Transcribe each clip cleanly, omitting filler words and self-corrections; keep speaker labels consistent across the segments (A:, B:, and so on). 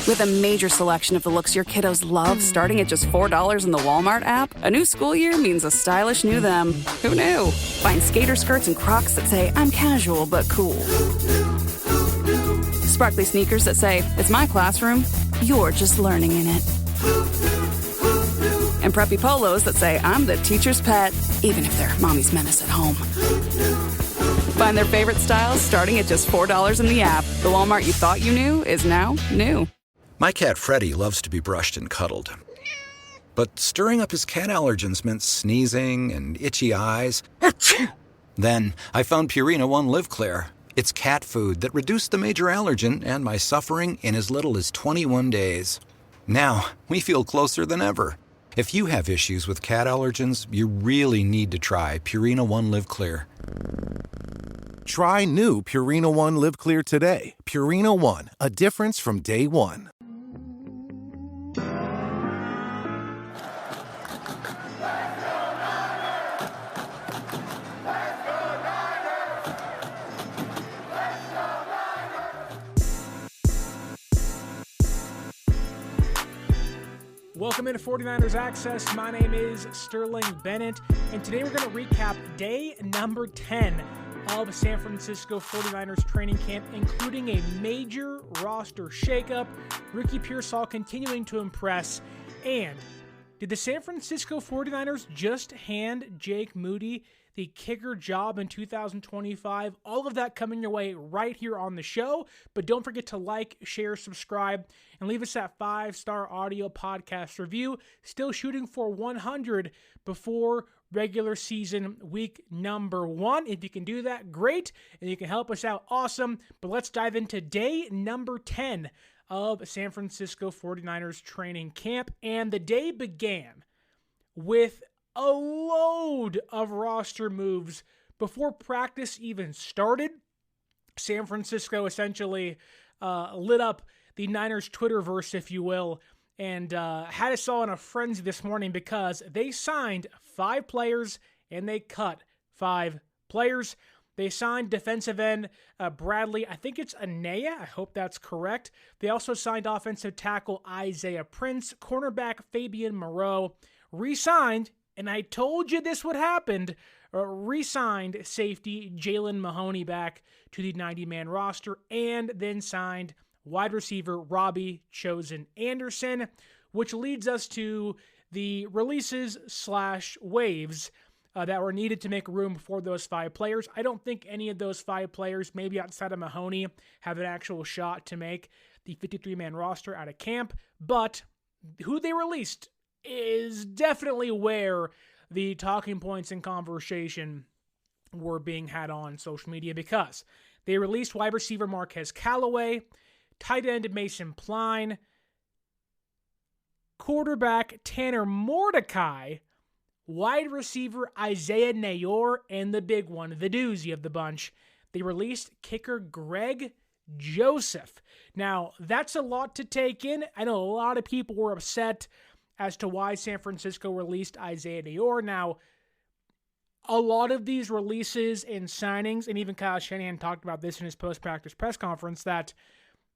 A: With a major selection of the looks your kiddos love starting at just $4 in the Walmart app, a new school year means a stylish new them. Who knew? Find skater skirts and Crocs that say, I'm casual but cool. Sparkly sneakers that say, it's my classroom, you're just learning in it. And preppy polos that say, I'm the teacher's pet, even if they're mommy's menace at home. Find their favorite styles starting at just $4 in the app. The Walmart you thought you knew is now new.
B: My cat Freddie loves to be brushed and cuddled. But stirring up his cat allergens meant sneezing and itchy eyes. Then I found Purina One Live Clear. It's cat food that reduced the major allergen and my suffering in as little as 21 days. Now, we feel closer than ever. If you have issues with cat allergens, you really need to try Purina One Live Clear.
C: Try new Purina One Live Clear today. Purina One, a difference from day one.
D: Welcome into 49ers Access. My name is Sterling Bennett, and today we're going to recap day number 10 of San Francisco 49ers training camp, including a major roster shakeup, Ricky Pearsall continuing to impress, and did the San Francisco 49ers just hand Jake Moody the kicker job in 2025? All of that coming your way right here on the show. But don't forget to like, share, subscribe, and leave us that 5-star audio podcast review. Still shooting for 100 before regular season week number 1. If you can do that, great. And you can help us out, awesome. But let's dive into day number 10 of San Francisco 49ers training camp. And the day began with a load of roster moves before practice even started. San Francisco essentially lit up the Niners Twitterverse, if you will, and had us all in a frenzy this morning because they signed 5 players and they cut 5 players. They signed defensive end Bradlee, I think it's Anae, I hope that's correct. They also signed offensive tackle Isaiah Prince, cornerback Fabian Moreau, re-signed, and I told you this would happen, re-signed safety Jalen Mahoney back to the 90-man roster, and then signed wide receiver Robbie Chosen Anderson, which leads us to the releases / waves that were needed to make room for those 5 players. I don't think any of those 5 players, maybe outside of Mahoney, have an actual shot to make the 53-man roster out of camp, but who they released is definitely where the talking points and conversation were being had on social media, because they released wide receiver Marquez Callaway, tight end Mason Pline, quarterback Tanner Mordecai, wide receiver Isaiah Nayor, and the big one, the doozy of the bunch, they released kicker Greg Joseph. Now, that's a lot to take in. I know a lot of people were upset as to why San Francisco released Isaiah Nayor. Now, a lot of these releases and signings, and even Kyle Shanahan talked about this in his post-practice press conference, that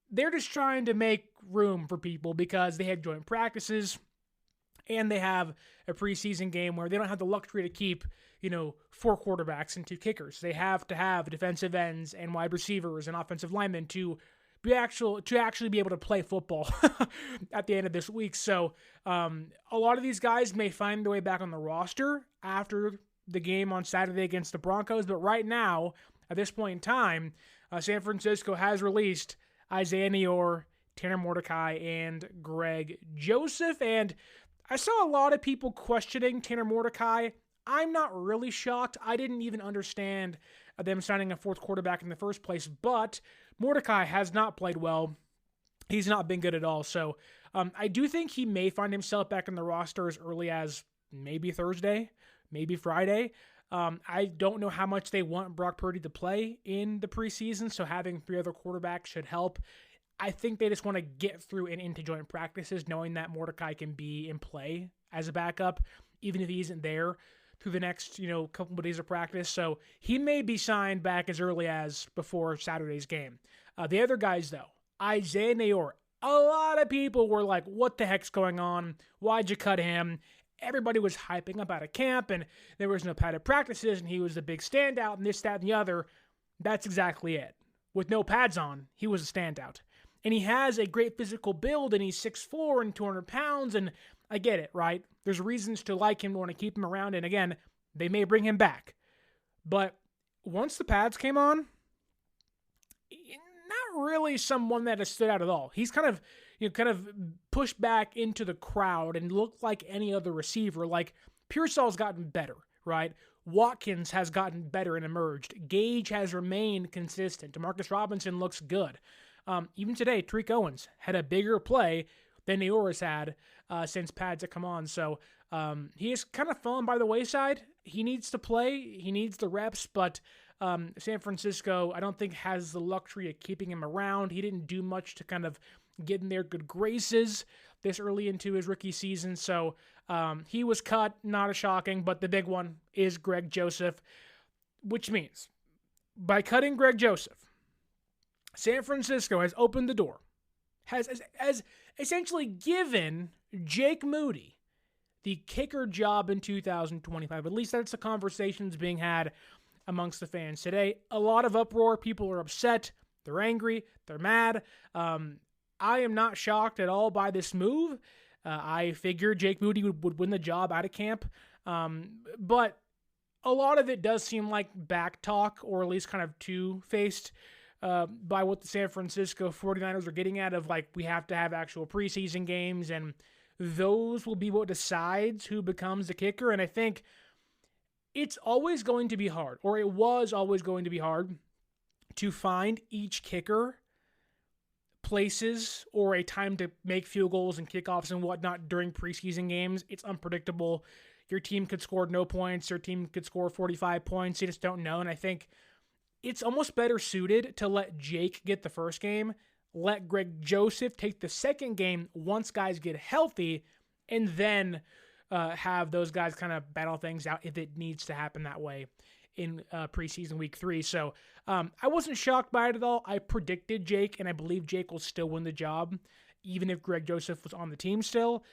D: they're just trying to make room for people because they have joint practices and they have a preseason game where they don't have the luxury to keep, 4 quarterbacks and 2 kickers. They have to have defensive ends and wide receivers and offensive linemen to actually be able to play football at the end of this week. So a lot of these guys may find their way back on the roster after the game on Saturday against the Broncos. But right now, at this point in time, San Francisco has released Isaiah Nayor, Tanner Mordecai, and Greg Joseph. And I saw a lot of people questioning Tanner Mordecai. I'm not really shocked. I didn't even understand them signing a 4th quarterback in the first place, but Mordecai has not played well. He's not been good at all. So I do think he may find himself back in the roster as early as maybe Thursday, maybe Friday. I don't know how much they want Brock Purdy to play in the preseason, so having 3 other quarterbacks should help. I think they just want to get through and into joint practices, knowing that Mordecai can be in play as a backup, even if he isn't there through the next, couple of days of practice. So he may be signed back as early as before Saturday's game. The other guys, though, Isaiah Nayor, a lot of people were like, what the heck's going on? Why'd you cut him? Everybody was hyping up out of camp, and there was no padded practices, and he was the big standout, and this, that, and the other. That's exactly it. With no pads on, he was a standout. And he has a great physical build, and he's 6'4" and 200 pounds, and I get it, right? There's reasons to like him, to want to keep him around, and again, they may bring him back. But once the pads came on, not really someone that has stood out at all. He's kind of pushed back into the crowd and looked like any other receiver. Like, Pearsall's gotten better, right? Watkins has gotten better and emerged. Gage has remained consistent. Demarcus Robinson looks good. Even today, Tariq Owens had a bigger play than Neoris had since pads have come on. So he has kind of fallen by the wayside. He needs to play. He needs the reps, but San Francisco, I don't think, has the luxury of keeping him around. He didn't do much to kind of get in their good graces this early into his rookie season. So he was cut, not a shocking, but the big one is Greg Joseph, which means by cutting Greg Joseph, San Francisco has opened the door, has essentially given Jake Moody the kicker job in 2025. At least that's the conversations being had amongst the fans today. A lot of uproar. People are upset. They're angry. They're mad. I am not shocked at all by this move. I figured Jake Moody would win the job out of camp. But a lot of it does seem like back talk, or at least kind of two-faced by what the San Francisco 49ers are getting at of, like, we have to have actual preseason games, and those will be what decides who becomes the kicker. And I think it's always going to be hard, or it was always going to be hard, to find each kicker places or a time to make field goals and kickoffs and whatnot during preseason games. It's unpredictable. Your team could score no points. Your team could score 45 points. You just don't know. And I think it's almost better suited to let Jake get the first game, let Greg Joseph take the second game once guys get healthy, and then have those guys kind of battle things out if it needs to happen that way in preseason week 3. So I wasn't shocked by it at all. I predicted Jake, and I believe Jake will still win the job, even if Greg Joseph was on the team still.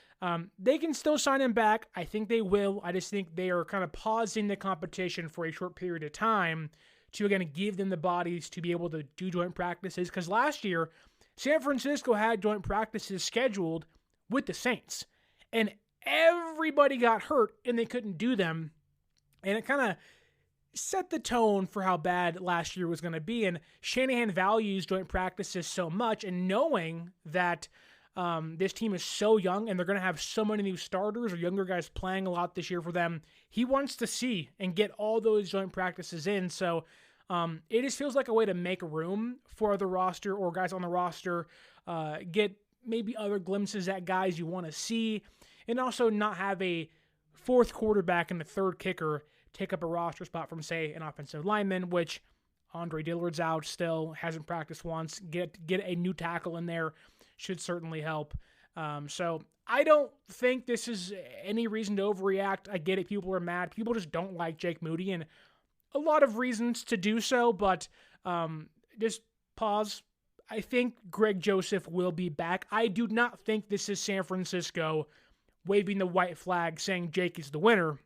D: They can still sign him back. I think they will. I just think they are kind of pausing the competition for a short period of time to, again, give them the bodies to be able to do joint practices. Because last year, San Francisco had joint practices scheduled with the Saints, and everybody got hurt, and they couldn't do them. And it kind of set the tone for how bad last year was going to be. And Shanahan values joint practices so much, and knowing that this team is so young and they're going to have so many new starters or younger guys playing a lot this year for them, he wants to see and get all those joint practices in. So it just feels like a way to make room for the roster or guys on the roster, get maybe other glimpses at guys you want to see, and also not have a fourth quarterback and the third kicker take up a roster spot from, say, an offensive lineman, which Andre Dillard's out still, hasn't practiced once. Get a new tackle in there should certainly help. So I don't think this is any reason to overreact. I get it. People are mad. People just don't like Jake Moody, and a lot of reasons to do so, but just pause. I think Greg Joseph will be back. I do not think this is San Francisco waving the white flag saying Jake is the winner.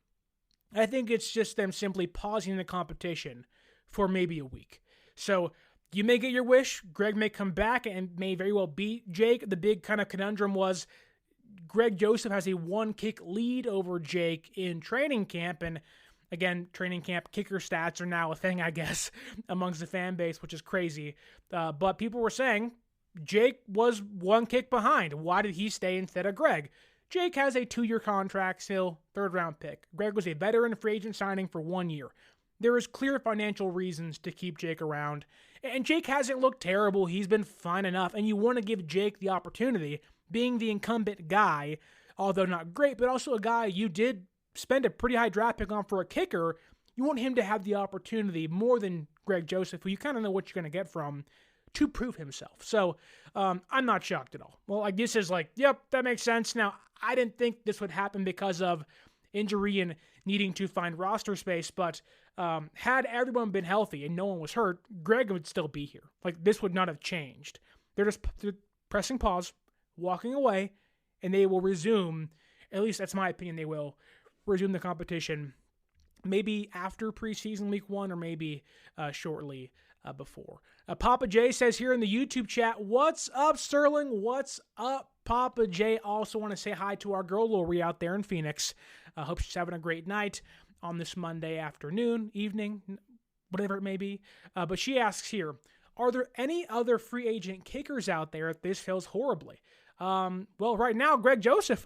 D: I think it's just them simply pausing the competition for maybe a week. So you may get your wish. Greg may come back and may very well beat Jake. The big kind of conundrum was Greg Joseph has a one-kick lead over Jake in training camp. And again, training camp kicker stats are now a thing, I guess, amongst the fan base, which is crazy. But people were saying Jake was one kick behind. Why did he stay instead of Greg? Jake has a 2-year contract, still third-round pick. Greg was a veteran free agent signing for 1 year. There is clear financial reasons to keep Jake around. And Jake hasn't looked terrible. He's been fine enough. And you want to give Jake the opportunity, being the incumbent guy, although not great, but also a guy you did spend a pretty high draft pick on for a kicker. You want him to have the opportunity more than Greg Joseph, who you kind of know what you're going to get from, to prove himself. So I'm not shocked at all. Well, I guess it's like, yep, that makes sense. Now, I didn't think this would happen because of injury and needing to find roster space, but had everyone been healthy and no one was hurt, Greg would still be here. Like, this would not have changed. They're just pressing pause, walking away, and they will resume, at least that's my opinion, they will resume the competition maybe after preseason week 1 or maybe shortly before. Papa J says here in the YouTube chat, what's up, Sterling? What's up, Papa J? Also want to say hi to our girl Lori out there in Phoenix. Hope she's having a great night on this Monday afternoon, evening, whatever it may be. But she asks here, are there any other free agent kickers out there if this fails horribly? Well, right now, Greg Joseph.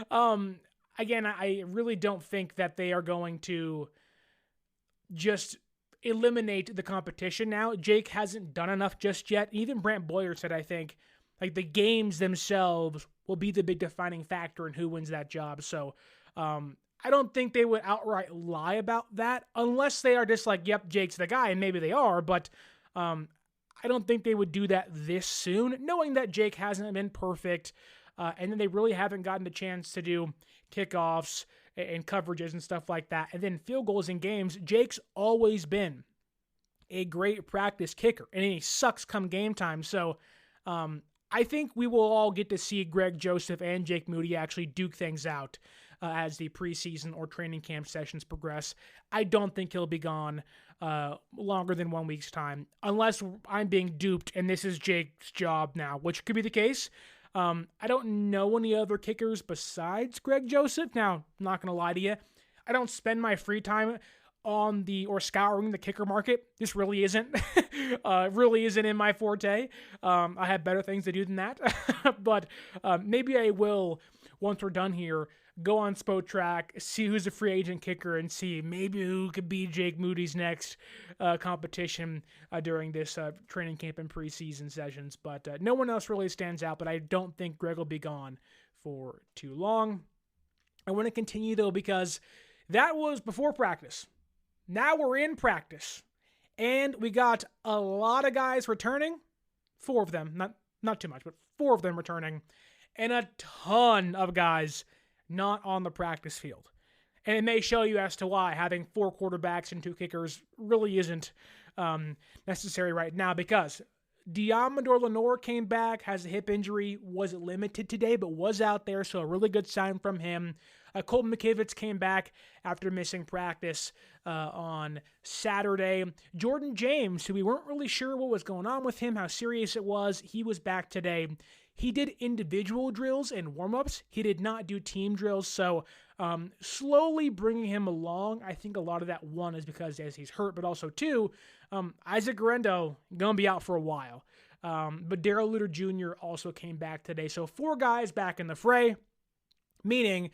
D: Again, I really don't think that they are going to just eliminate the competition now. Jake hasn't done enough just yet. Even Brant Boyer said, I think, like the games themselves will be the big defining factor in who wins that job. So I don't think they would outright lie about that unless they are just like, yep, Jake's the guy, and maybe they are, but I don't think they would do that this soon, knowing that Jake hasn't been perfect, and then they really haven't gotten the chance to do kickoffs and coverages and stuff like that, and then field goals in games. Jake's always been a great practice kicker, and he sucks come game time, so I think we will all get to see Greg Joseph and Jake Moody actually duke things out as the preseason or training camp sessions progress. I don't think he'll be gone longer than 1 week's time, unless I'm being duped and this is Jake's job now, which could be the case. I don't know any other kickers besides Greg Joseph. Now, I'm not going to lie to you. I don't spend my free time on scouring the kicker market. This really isn't, in my forte. I have better things to do than that. But maybe I will, once we're done here, go on Spotrac, see who's a free agent kicker, and see maybe who could be Jake Moody's next competition during this training camp and preseason sessions. But no one else really stands out, but I don't think Greg will be gone for too long. I want to continue, though, because that was before practice. Now we're in practice, and we got a lot of guys returning, 4 of them, not too much, but 4 of them returning, and a ton of guys not on the practice field. And it may show you as to why having 4 quarterbacks and 2 kickers really isn't necessary right now, because Diamador Lenore came back, has a hip injury, was limited today, but was out there, so a really good sign from him. Colton McKivitz came back after missing practice on Saturday. Jordan James, who we weren't really sure what was going on with him, how serious it was, he was back today. He did individual drills and warm-ups. He did not do team drills, so slowly bringing him along. I think a lot of that, 1, is because as he's hurt, but also 2, Isaac Guerendo going to be out for a while. But Darrell Luter Jr. also came back today. So 4 guys back in the fray, meaning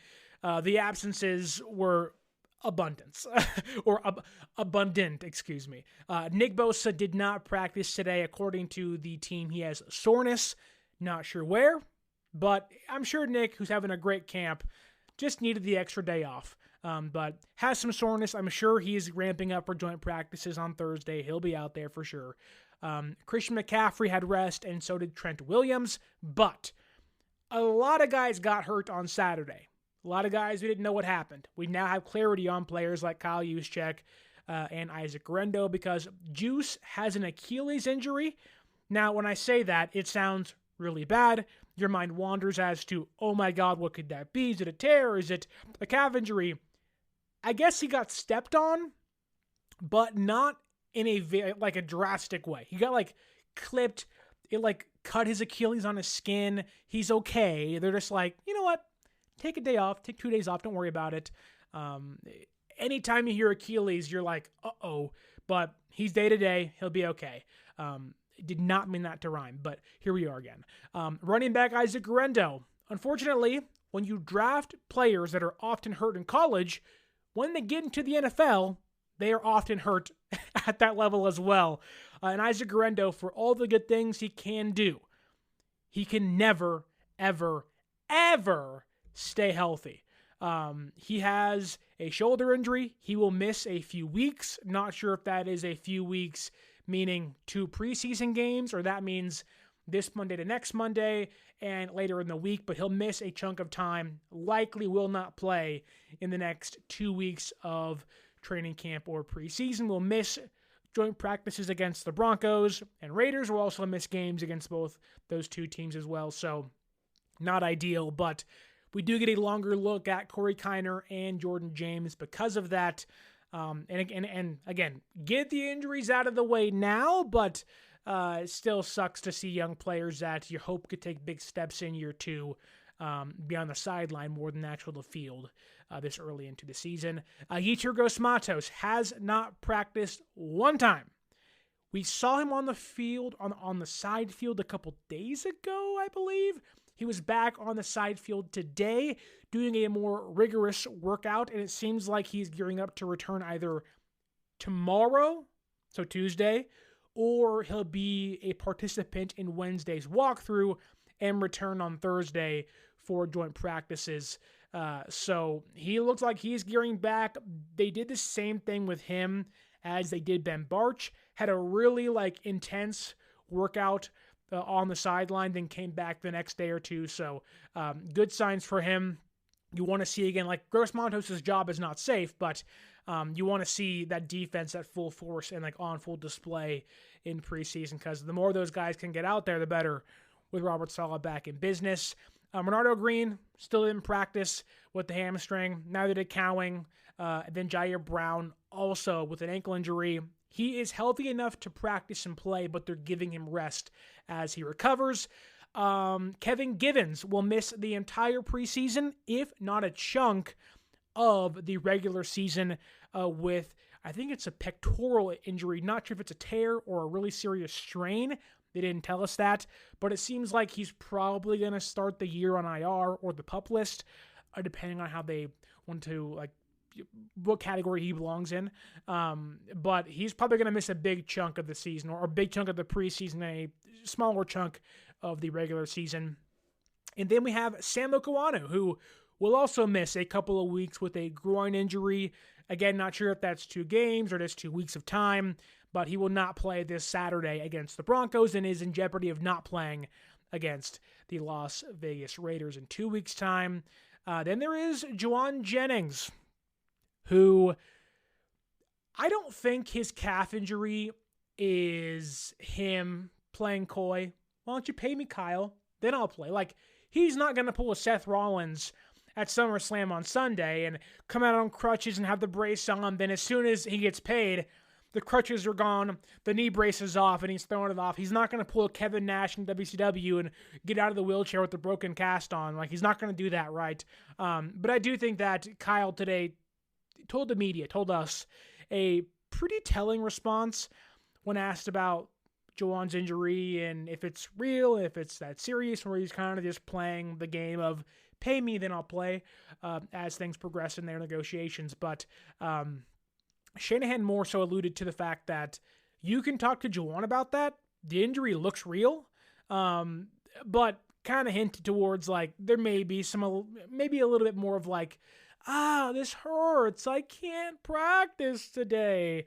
D: the absences were abundant, excuse me. Nick Bosa did not practice today. According to the team, he has soreness. Not sure where, but I'm sure Nick, who's having a great camp, just needed the extra day off. But has some soreness. I'm sure he's ramping up for joint practices on Thursday. He'll be out there for sure. Christian McCaffrey had rest, and so did Trent Williams. But a lot of guys got hurt on Saturday. A lot of guys, we didn't know what happened. We now have clarity on players like Kyle Juszczyk and Isaac Guerendo, because Juice has an Achilles injury. Now, when I say that, it sounds really bad. Your mind wanders as to, oh my God, what could that be? Is it a tear? Is it a calf injury? I guess he got stepped on, but not in a drastic way. He got clipped. It cut his Achilles on his skin. He's okay. They're just like, you know what? Take a day off. Take 2 days off. Don't worry about it. Anytime you hear Achilles, you're like, uh-oh. But he's day to day. He'll be okay. Did not mean that to rhyme, but here we are again. Running back Isaac Guerendo. Unfortunately, when you draft players that are often hurt in college, when they get into the NFL, they are often hurt at that level as well. And Isaac Guerendo, for all the good things he can do, he can never, ever, ever stay healthy. He has a shoulder injury. He will miss a few weeks. Not sure if that is a few weeks meaning 2 preseason games, or that means this Monday to next Monday and later in the week, but he'll miss a chunk of time, likely will not play in the next 2 weeks of training camp or preseason. Will miss joint practices against the Broncos and Raiders. Will also miss games against both those two teams as well. So not ideal, but we do get a longer look at Corey Kiner and Jordan James because of that. And again, get the injuries out of the way now, but it still sucks to see young players that you hope could take big steps in year two be on the sideline more than actual the field this early into the season. Yetur Gross-Matos has not practiced one time. We saw him on the field, on the side field a couple days ago, I believe. He was back on the side field today doing a more rigorous workout, and it seems like he's gearing up to return either tomorrow, so Tuesday, or he'll be a participant in Wednesday's walkthrough and return on Thursday for joint practices. So he looks like he's gearing back. They did the same thing with him as they did Ben Barch. Had a really intense workout on the sideline, then came back the next day or two. So good signs for him. You want to see, again, Gross-Matos' job is not safe, but you want to see that defense at full force and on full display in preseason, because the more those guys can get out there, the better with Robert Saleh back in business. Bernardo Green still in practice with the hamstring. Neither did Cowing. Then Jair Brown also with an ankle injury. He is healthy enough to practice and play, but they're giving him rest as he recovers. Kevin Givens will miss the entire preseason, if not a chunk of the regular season, with, I think it's a pectoral injury. Not sure if it's a tear or a really serious strain. They didn't tell us that, but it seems like he's probably going to start the year on IR or the PUP list, depending on how they want to, what category he belongs in. But he's probably going to miss a big chunk of the season, or a big chunk of the preseason, a smaller chunk of the regular season. And then we have Sam Okuanu, who will also miss a couple of weeks with a groin injury. Again, not sure if that's 2 games or just 2 weeks of time, but he will not play this Saturday against the Broncos and is in jeopardy of not playing against the Las Vegas Raiders in 2 weeks' time. Then there is Jauan Jennings, who I don't think his calf injury is him playing coy. Why don't you pay me, Kyle? Then I'll play. He's not going to pull a Seth Rollins at SummerSlam on Sunday and come out on crutches and have the brace on. Then as soon as he gets paid, the crutches are gone, the knee brace is off, and he's throwing it off. He's not going to pull a Kevin Nash in WCW and get out of the wheelchair with the broken cast on. He's not going to do that, right? But I do think that Kyle today told the media, told us, a pretty telling response when asked about Jauan's injury and if it's real, if it's that serious, or he's kind of just playing the game of pay me, then I'll play as things progress in their negotiations. But Shanahan more so alluded to the fact that you can talk to Jauan about that. The injury looks real, but kind of hinted towards there may be maybe a little bit more of this hurts, I can't practice today.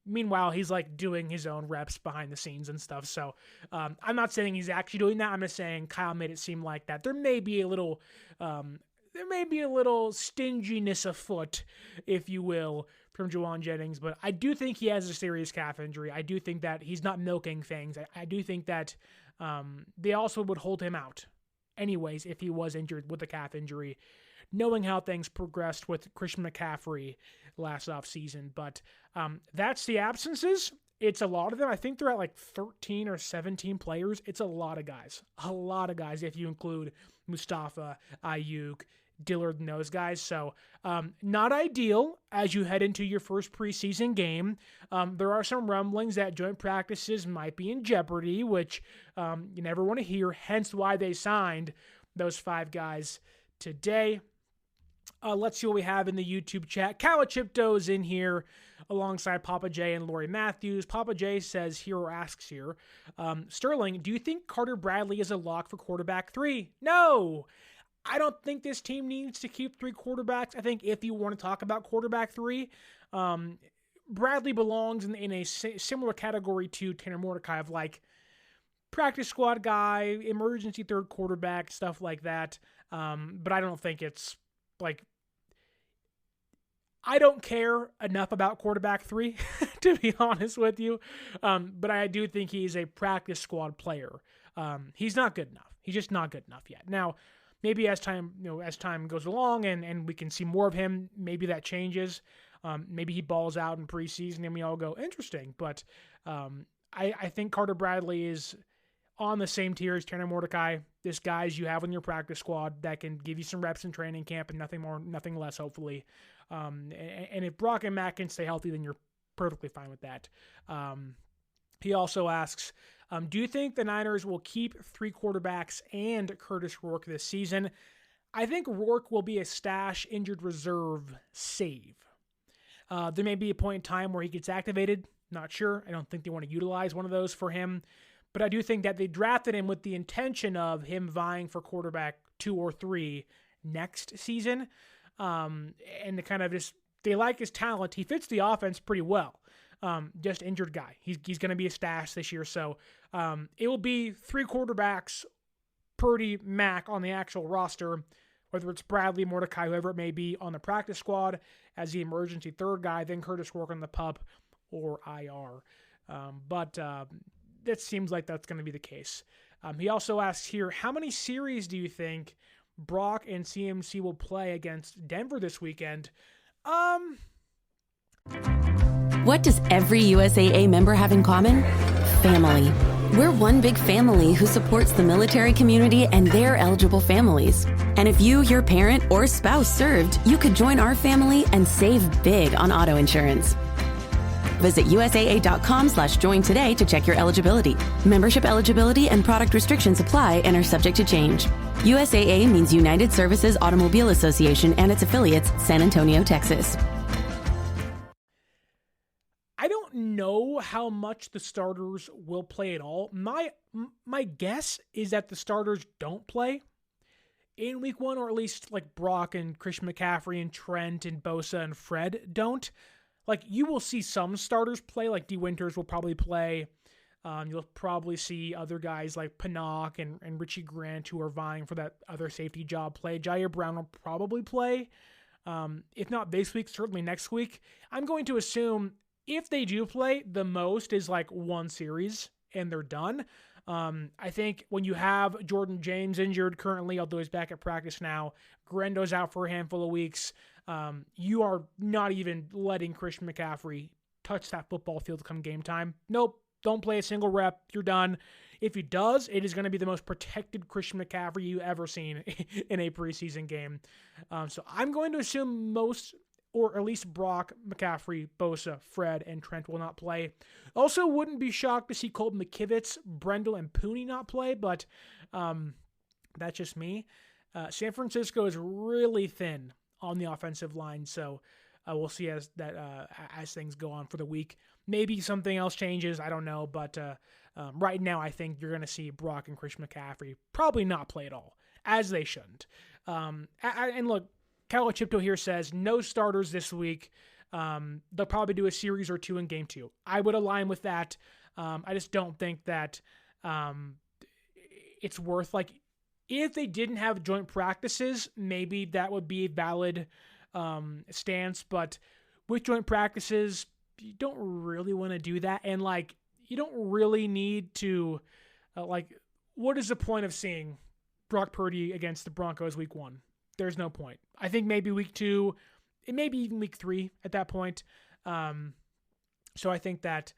D: Meanwhile, he's doing his own reps behind the scenes and stuff. So I'm not saying he's actually doing that. I'm just saying Kyle made it seem like that. There may be a little stinginess afoot, if you will, from Jauan Jennings, but I do think he has a serious calf injury. I do think that he's not milking things. I do think that they also would hold him out anyways if he was injured with a calf injury, knowing how things progressed with Christian McCaffrey last offseason. But that's the absences. It's a lot of them. I think they're at 13 or 17 players. It's a lot of guys. A lot of guys if you include Mustafa, Ayuk, Dillard, and those guys. So not ideal as you head into your first preseason game. There are some rumblings that joint practices might be in jeopardy, which you never want to hear, hence why they signed those 5 guys today. Let's see what we have in the YouTube chat. Calachipto is in here alongside Papa J and Lori Matthews. Papa J says here, or asks here, Sterling, do you think Carter Bradley is a lock for quarterback 3? No! I don't think this team needs to keep 3 quarterbacks. I think if you want to talk about quarterback 3, Bradley belongs in a similar category to Tanner Mordecai of practice squad guy, emergency third quarterback, stuff like that. But I don't think it's I don't care enough about quarterback 3, to be honest with you. But I do think he's a practice squad player. He's not good enough. He's just not good enough yet. Now, maybe as time goes along and we can see more of him, maybe that changes. Maybe he balls out in preseason and we all go, interesting. But I think Carter Bradlee is on the same tier as Tanner Mordecai. This guys you have in your practice squad that can give you some reps in training camp and nothing more, nothing less, hopefully. And if Brock and Matt can stay healthy, then you're perfectly fine with that. He also asks, do you think the Niners will keep 3 quarterbacks and Curtis Rourke this season? I think Rourke will be a stash injured reserve save. There may be a point in time where he gets activated. Not sure. I don't think they want to utilize one of those for him. But I do think that they drafted him with the intention of him vying for quarterback 2 or 3 next season. And to kind of just, they like his talent. He fits the offense pretty well. Just injured guy. He's going to be a stash this year. So it will be 3 quarterbacks, Purdy, Mac on the actual roster, whether it's Bradlee, Mordecai, whoever it may be on the practice squad as the emergency 3rd guy, then Curtis Rourke on the PUP or IR. But that seems like that's going to be the case. He also asks here, how many series do you think Brock and CMC will play against Denver this weekend?
E: What does every USAA member have in common? Family. We're one big family who supports the military community and their eligible families. And if you, your parent, or spouse served, you could join our family and save big on auto insurance. Visit USAA.com/join today to check your eligibility. Membership eligibility and product restrictions apply and are subject to change. USAA means United Services Automobile Association and its affiliates, San Antonio, Texas.
D: I don't know how much the starters will play at all. My guess is that the starters don't play in week 1, or at least like Brock and Christian McCaffrey and Trent and Bosa and Fred don't. Like, you will see some starters play, like D. Winters will probably play. You'll probably see other guys like Pinnock and Richie Grant, who are vying for that other safety job, play. Jair Brown will probably play. If not this week, certainly next week. I'm going to assume if they do play, the most is like 1 series and they're done. I think when you have Jordan James injured currently, although he's back at practice now, Guerendo's out for a handful of weeks, you are not even letting Christian McCaffrey touch that football field come game time. Nope, don't play a single rep. You're done. If he does, it is going to be the most protected Christian McCaffrey you've ever seen in a preseason game. So I'm going to assume most, or at least Brock, McCaffrey, Bosa, Fred, and Trent will not play. Also, wouldn't be shocked to see Colton McKivitz, Brendel, and Pooney not play, but that's just me. San Francisco is really thin on the offensive line, so we'll see as things go on for the week. Maybe something else changes, I don't know, but right now I think you're going to see Brock and Christian McCaffrey probably not play at all, as they shouldn't. And look, Cal Chipto here says no starters this week. They'll probably do a series or 2 in game 2. I would align with that. I just don't think that it's worth, like, if they didn't have joint practices, maybe that would be a valid stance. But with joint practices, you don't really want to do that. And, like, you don't really need to, what is the point of seeing Brock Purdy against the Broncos week 1? There's no point. I think maybe week 2, it may be even week 3 at that point. So I think that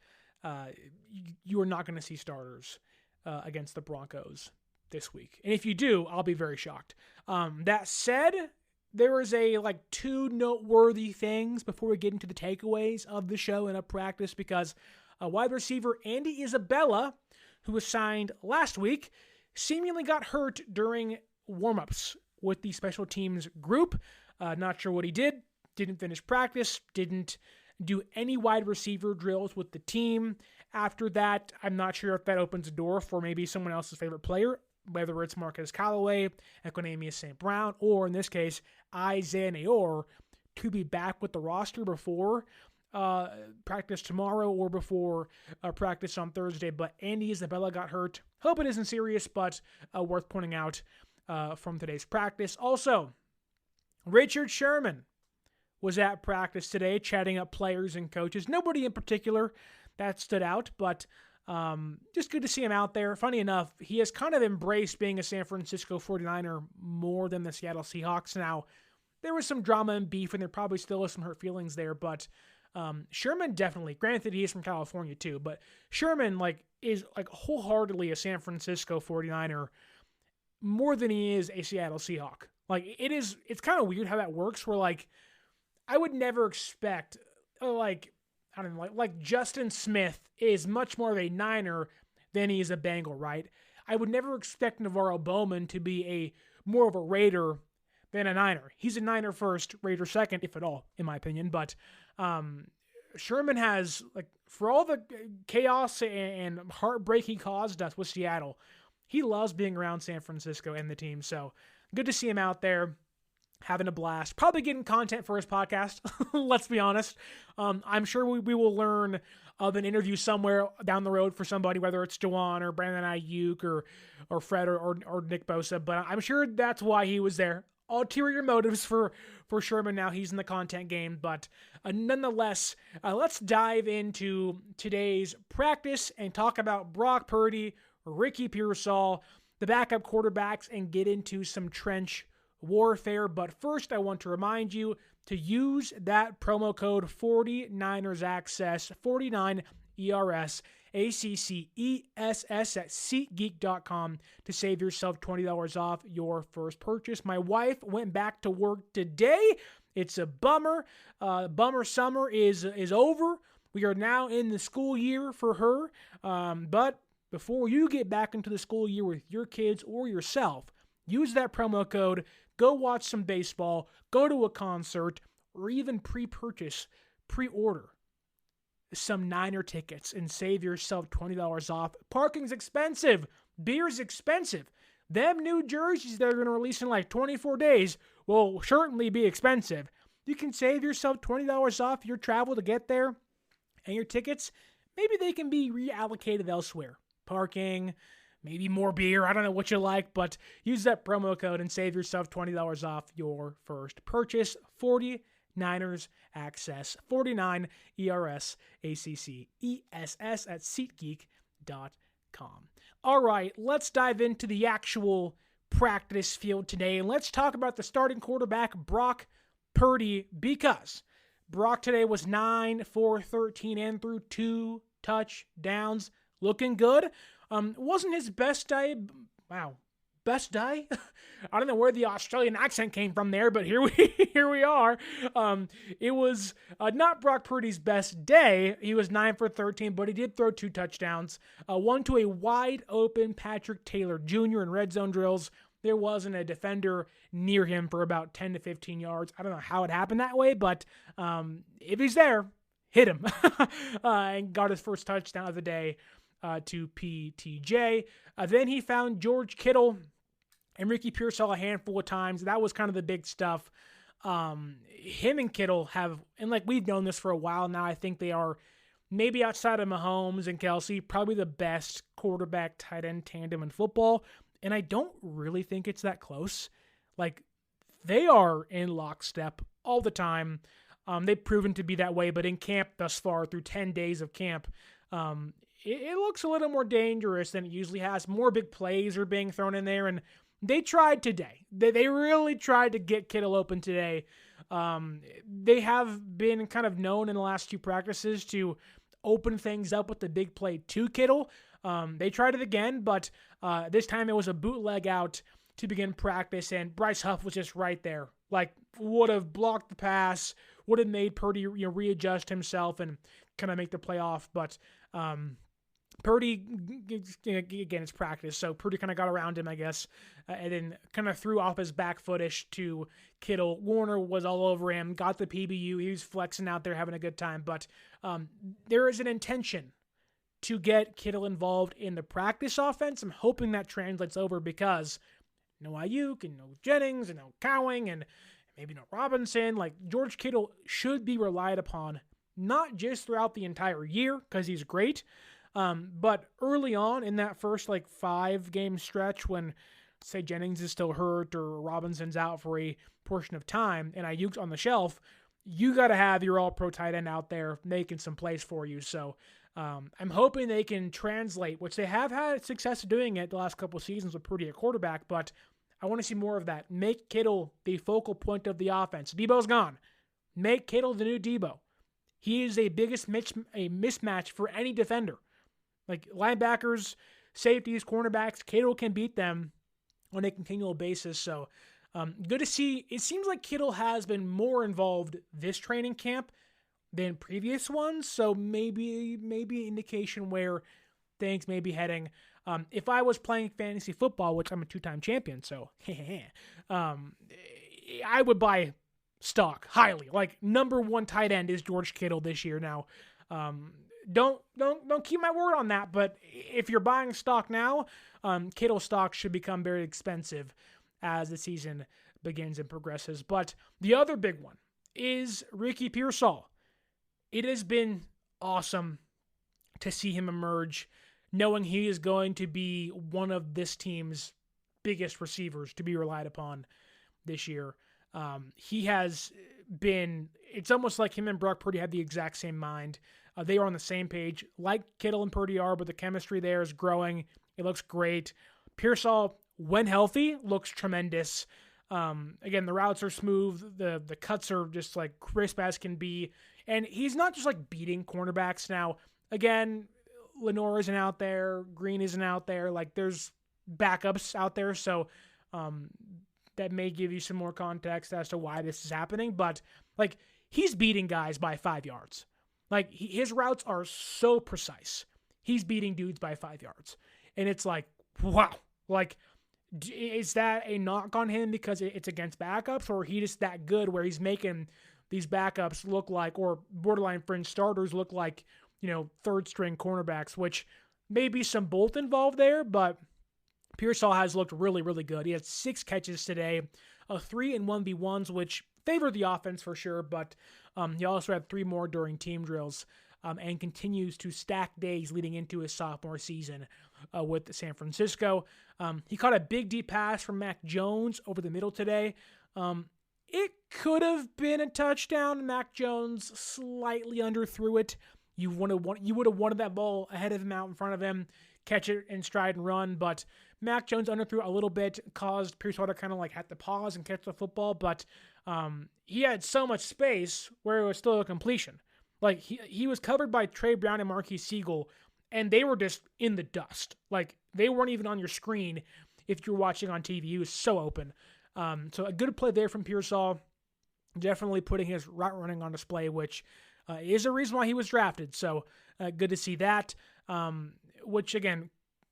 D: you are not going to see starters against the Broncos this week. And if you do, I'll be very shocked. That said, there is 2 noteworthy things before we get into the takeaways of the show and up practice, because wide receiver Andy Isabella, who was signed last week, seemingly got hurt during warmups with the special teams group. Not sure what he did. Didn't finish practice. Didn't do any wide receiver drills with the team. After that, I'm not sure if that opens a door for maybe someone else's favorite player, whether it's Marquez Callaway, Equanimeous St. Brown, or in this case, Isaiah Nayor, to be back with the roster before practice tomorrow or before practice on Thursday. But Andy Isabella got hurt. Hope it isn't serious, but worth pointing out from today's practice. Also, Richard Sherman was at practice today, chatting up players and coaches. Nobody in particular that stood out, but just good to see him out there. Funny enough, he has kind of embraced being a San Francisco 49er more than the Seattle Seahawks. Now, there was some drama and beef, and there probably still is some hurt feelings there, but Sherman definitely, granted he is from California too, but Sherman is wholeheartedly a San Francisco 49er more than he is a Seattle Seahawk. It's kind of weird how that works, where I would never expect Justin Smith is much more of a Niner than he is a Bengal, right? I would never expect Navarro Bowman to be more of a Raider than a Niner. He's a Niner first, Raider second, if at all, in my opinion. But Sherman has, for all the chaos and heartbreak he caused us with Seattle, he loves being around San Francisco and the team. So good to see him out there having a blast. Probably getting content for his podcast, let's be honest. I'm sure we will learn of an interview somewhere down the road for somebody, whether it's Juwan or Brandon Ayuk or Fred or Nick Bosa, but I'm sure that's why he was there. Ulterior motives for Sherman now. He's in the content game, but nonetheless, let's dive into today's practice and talk about Brock Purdy, Ricky Pearsall, the backup quarterbacks, and get into some trench warfare. But first, I want to remind you to use that promo code 49ers Access, 49 ERS ACCESS at SeatGeek.com to save yourself $20 off your first purchase. My wife went back to work today. It's a bummer. Bummer summer is over. We are now in the school year for her. But before you get back into the school year with your kids or yourself, use that promo code. Go watch some baseball, go to a concert, or even pre-order some Niner tickets and save yourself $20 off. Parking's expensive. Beer's expensive. Them new jerseys that are going to release in 24 days will certainly be expensive. You can save yourself $20 off your travel to get there, and your tickets, maybe they can be reallocated elsewhere. Parking, maybe more beer. I don't know what you like, but use that promo code and save yourself $20 off your first purchase. 49ers Access, 49 ERS ACCESS at SeatGeek.com. All right, let's dive into the actual practice field today, and let's talk about the starting quarterback, Brock Purdy, because Brock today was 9 for 13 and threw 2 touchdowns. Looking good. Wasn't his best day. Wow. Best day? I don't know where the Australian accent came from there, but here we are. It was not Brock Purdy's best day. He was 9 for 13, but he did throw 2 touchdowns. One to a wide open Patrick Taylor Jr. in red zone drills. There wasn't a defender near him for about 10 to 15 yards. I don't know how it happened that way, but if he's there, hit him. And got his first touchdown of the day to PTJ. Then he found George Kittle and Ricky Pearsall a handful of times. That was kind of the big stuff. Him and Kittle have, and we've known this for a while now, I think they are, maybe outside of Mahomes and Kelsey, probably the best quarterback tight end tandem in football. And I don't really think it's that close. They are in lockstep all the time. They've proven to be that way, but in camp thus far, through 10 days of camp, it looks a little more dangerous than it usually has. More big plays are being thrown in there, and they tried today. They really tried to get Kittle open today. They have been kind of known in the last 2 practices to open things up with the big play to Kittle. They tried it again, but this time it was a bootleg out to begin practice, and Bryce Huff was just right there. Would have blocked the pass, would have made Purdy readjust himself and kind of make the play off, but Purdy, again, it's practice, so Purdy kind of got around him, I guess, and then kind of threw off his back footish to Kittle. Warner was all over him, got the PBU. He was flexing out there, having a good time, but there is an intention to get Kittle involved in the practice offense. I'm hoping that translates over because no Ayuk and no Jennings and no Cowing and maybe no Robinson. George Kittle should be relied upon, not just throughout the entire year because he's great, but early on in that first 5-game stretch when, say, Jennings is still hurt or Robinson's out for a portion of time and Ayuk's on the shelf, you got to have your all-pro tight end out there making some plays for you. So I'm hoping they can translate, which they have had success doing it the last couple of seasons with Purdy at quarterback, but I want to see more of that. Make Kittle the focal point of the offense. Debo's gone. Make Kittle the new Debo. He is a mismatch for any defender. Like linebackers, safeties, cornerbacks, Kittle can beat them on a continual basis. So good to see. It seems like Kittle has been more involved this training camp than previous ones. So maybe an indication where things may be heading. If I was playing fantasy football, which I'm a 2-time champion, so I would buy stock highly. Like number 1 tight end is George Kittle this year. Now, don't keep my word on that, but if you're buying stock now, Kittle stock should become very expensive as the season begins and progresses. But the other big one is Ricky Pearsall. It has been awesome to see him emerge, knowing he is going to be one of this team's biggest receivers to be relied upon this year. He has been, it's almost like him and Brock Purdy have the exact same mind. They are on the same page, like Kittle and Purdy are, but the chemistry there is growing. It looks great. Pearsall, when healthy, looks tremendous. Again, the routes are smooth. The cuts are just like crisp as can be. And he's not just like beating cornerbacks. Now, again, Lenore isn't out there. Green isn't out there. Like there's backups out there. So that may give you some more context as to why this is happening. But like he's beating guys by 5 yards. Like his routes are so precise. He's beating dudes by 5 yards. And it's like, wow. Like, is that a knock on him because it's against backups, or he just that good where he's making these backups look like, or borderline fringe starters look like, third string cornerbacks, which may be some both involved there, but Pearsall has looked really, really good. He had 6 catches today, 3 in 1v1s, which favored the offense for sure, but he also had 3 more during team drills, and continues to stack days leading into his sophomore season with San Francisco. He caught a big deep pass from Mac Jones over the middle today. It could have been a touchdown. Mac Jones slightly underthrew it. You would have wanted that ball ahead of him, out in front of him, catch it in stride and run, but Mac Jones underthrew a little bit, caused Pearsall to kind of like have to pause and catch the football, but he had so much space where it was still a completion. Like he was covered by Trey Brown and Marquise Siegel, and they were just in the dust. Like they weren't even on your screen if you're watching on TV. He was so open. So a good play there from Pearsall, definitely putting his route running on display, which is a reason why he was drafted. So good to see that, which again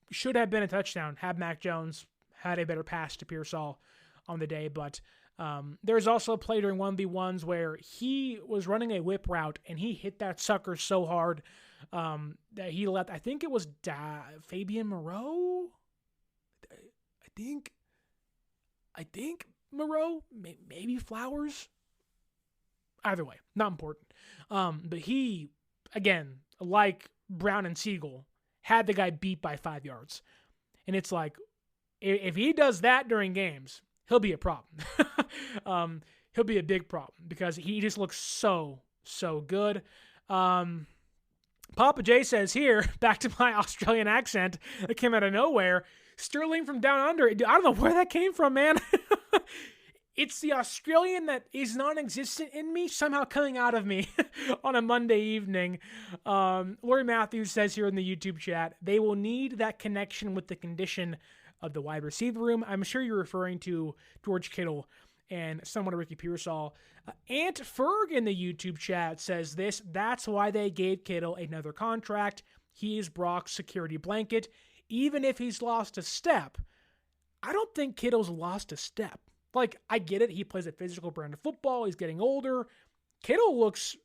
D: should have been a touchdown had Mac Jones had a better pass to Pearsall on the day. But there's also a play during 1v1s where he was running a whip route and he hit that sucker so hard that he let, I think it was Fabian Moreau. I think Moreau, maybe Flowers. Either way, not important. But he, again, like Brown and Siegel, had the guy beat by 5 yards. And it's like, if he does that during games, he'll be a problem. He'll be a big problem because he just looks so good. Papa J says here, back to my Australian accent that came out of nowhere, Sterling from down under. I don't know where that came from, man. It's the Australian that is non-existent in me somehow coming out of me on a Monday evening. Lori Matthews says here in the YouTube chat, they will need that connection with the condition of the wide receiver room. I'm sure you're referring to George Kittle and somewhat of Ricky Pearsall. Ant Ferg in the YouTube chat says this, that's why they gave Kittle another contract. He is Brock's security blanket. Even if he's lost a step, I don't think Kittle's lost a step. Like, I get it. He plays a physical brand of football. He's getting older. Kittle looks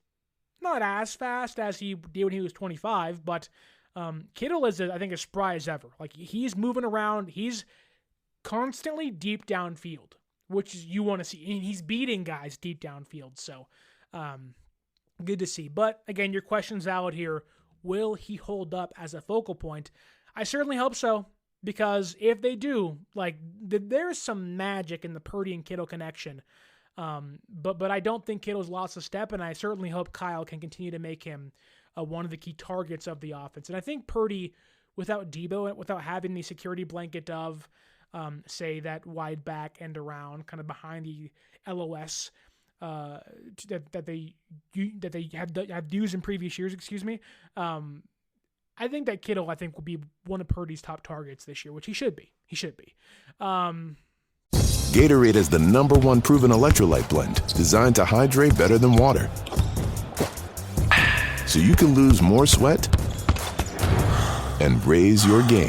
D: not as fast as he did when he was 25, but Kittle is, I think, as spry as ever. Like, he's moving around. He's constantly deep downfield, which you want to see. And he's beating guys deep downfield, so good to see. But, again, your question's valid here. Will he hold up as a focal point? I certainly hope so, because if they do, like, there's some magic in the Purdy and Kittle connection But I don't think Kittle's lost a step, and I certainly hope Kyle can continue to make him one of the key targets of the offense. And I think Purdy, without Debo, without having the security blanket of, say, that wide back end around, kind of behind the LOS that they have used in previous years, I think that Kittle, will be one of Purdy's top targets this year, which he should be.
F: Gatorade is the #1 proven electrolyte blend designed to hydrate better than water. So you can lose more sweat and raise your game.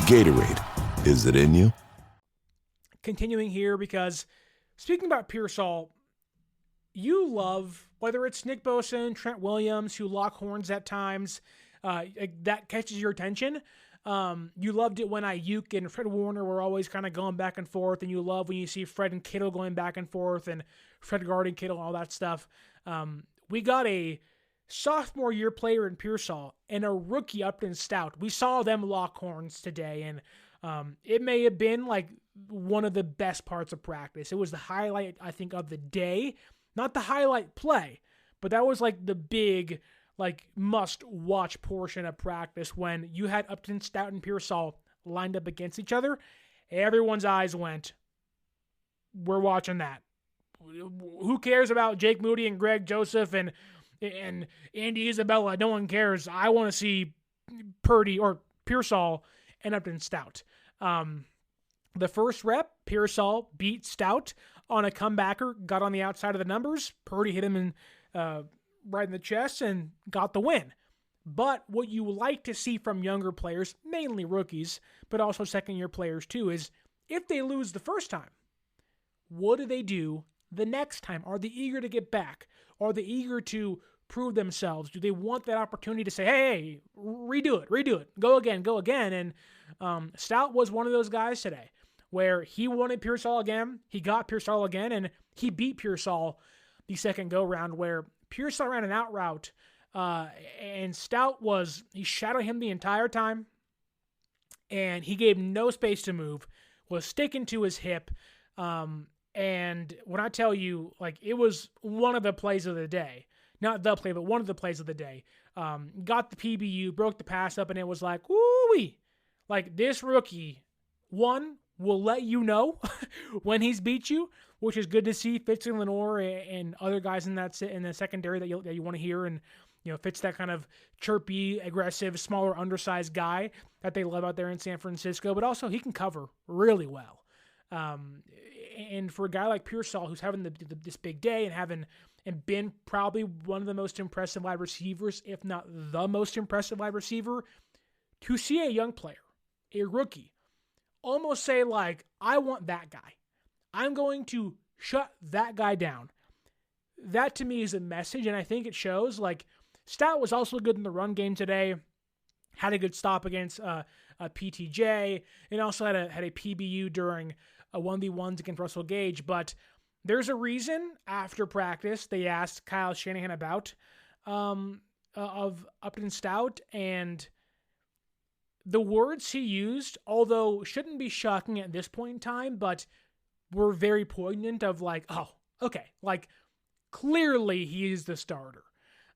F: Gatorade, is it in you?
D: Continuing here, because speaking about Pearsall, you love, whether it's Nick Bosa and Trent Williams, who lock horns at times, that catches your attention. You loved it when Ayuk and Fred Warner were always kind of going back and forth, and you love when you see Fred and Kittle going back and forth, and Fred guarding Kittle and all that stuff. We got a sophomore year player in Pearsall and a rookie Upton Stout. We saw them lock horns today, and it may have been like one of the best parts of practice. It was the highlight, I think, of the day. Not the highlight play, but that was like the big, like, must-watch portion of practice when you had Upton Stout and Pearsall lined up against each other. Everyone's eyes went, we're watching that. Who cares about Jake Moody and Greg Joseph and Andy Isabella? No one cares. I want to see Purdy or Pearsall and Upton Stout. The first rep, Pearsall beat Stout on a comebacker, got on the outside of the numbers. Purdy hit him in right in the chest and got the win. But what you like to see from younger players, mainly rookies, but also second-year players too, is if they lose the first time, what do they do the next time? Are they eager to get back? Are they eager to prove themselves? Do they want that opportunity to say, hey, redo it, go again? And Stout was one of those guys today where he wanted Pearsall again, he got Pearsall again, and he beat Pearsall the second go-round, where Pearsall ran an out route, and Stout he shadowed him the entire time, and he gave no space to move, was sticking to his hip, and when I tell you, like, it was one of the plays of the day. Not the play, but one of the plays of the day. Got the PBU, broke the pass up, and it was like, woo-wee. Like, this rookie, will let you know when he's beat you, which is good to see. Fitz and Lenore and other guys in the secondary that you want to hear, and Fitz, that kind of chirpy, aggressive, smaller, undersized guy that they love out there in San Francisco. But also he can cover really well. And for a guy like Pearsall, who's having this big day and been probably one of the most impressive wide receivers, if not the most impressive wide receiver, to see a young player, a rookie, almost say, like, I want that guy. I'm going to shut that guy down. That to me is a message, and I think it shows. Like, Stout was also good in the run game today. Had a good stop against PTJ, and also had a PBU during a 1v1s against Russell Gage. But there's a reason after practice they asked Kyle Shanahan about of Upton Stout, and the words he used, although shouldn't be shocking at this point in time, but were very poignant of like, oh, okay, like clearly he is the starter.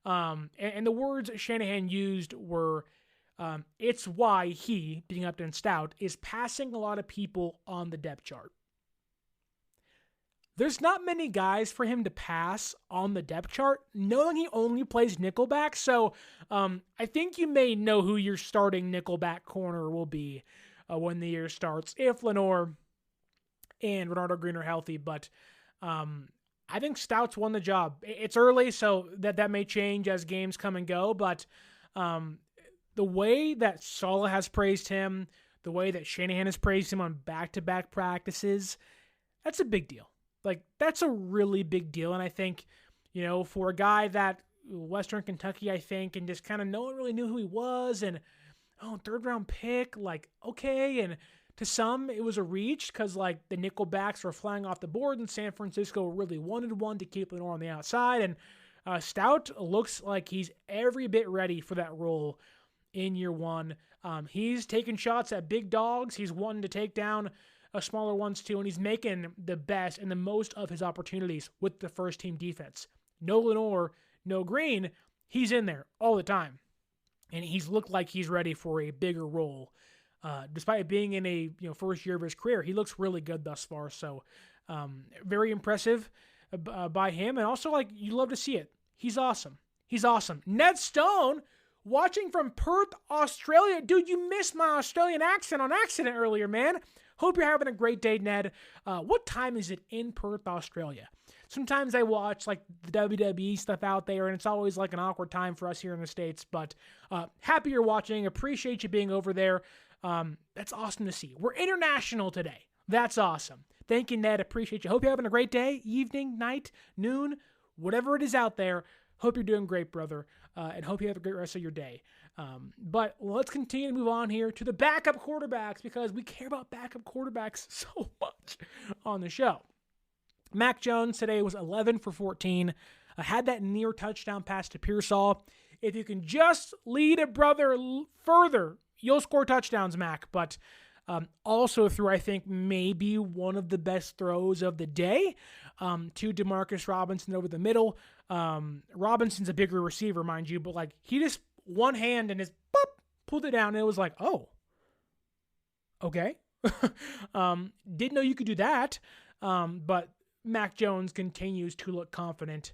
D: And the words Shanahan used were, it's why he, being Upton Stout, is passing a lot of people on the depth chart. There's not many guys for him to pass on the depth chart, knowing he only plays nickelback. So I think you may know who your starting nickelback corner will be when the year starts, if Lenore and Renardo Green are healthy. But I think Stout's won the job. It's early, so that may change as games come and go. But the way that Saleh has praised him, the way that Shanahan has praised him on back-to-back practices, that's a big deal. Like, that's a really big deal. And I think, for a guy that Western Kentucky, I think, and just kind of no one really knew who he was, and, third round pick, like, okay. And to some, it was a reach because, like, the nickelbacks were flying off the board, and San Francisco really wanted one to keep Lenore on the outside. And Stout looks like he's every bit ready for that role in year one. He's taking shots at big dogs. He's wanting to take down smaller ones too, and he's making the best and the most of his opportunities with the first team defense. No Lenore, no Green, he's in there all the time. And he's looked like he's ready for a bigger role. Despite being in a first year of his career, he looks really good thus far. So very impressive by him. And also, you love to see it. He's awesome. He's awesome. Ned Stone, watching from Perth, Australia. Dude, you missed my Australian accent on accident earlier, man. Hope you're having a great day, Ned. What time is it in Perth, Australia? Sometimes I watch the WWE stuff out there, and it's always an awkward time for us here in the States. But happy you're watching. Appreciate you being over there. That's awesome to see. We're international today. That's awesome. Thank you, Ned. Appreciate you. Hope you're having a great day, evening, night, noon, whatever it is out there. Hope you're doing great, brother, and hope you have a great rest of your day. But let's continue to move on here to the backup quarterbacks, because we care about backup quarterbacks so much on the show. Mac Jones today was 11 for 14. Had that near touchdown pass to Pearsall. If you can just lead a brother further, you'll score touchdowns, Mac. But also threw, I think, maybe one of the best throws of the day to Demarcus Robinson over the middle. Robinson's a bigger receiver, mind you, but he just one hand and his pulled it down, and it was oh, okay. Didn't know you could do that. But Mac Jones continues to look confident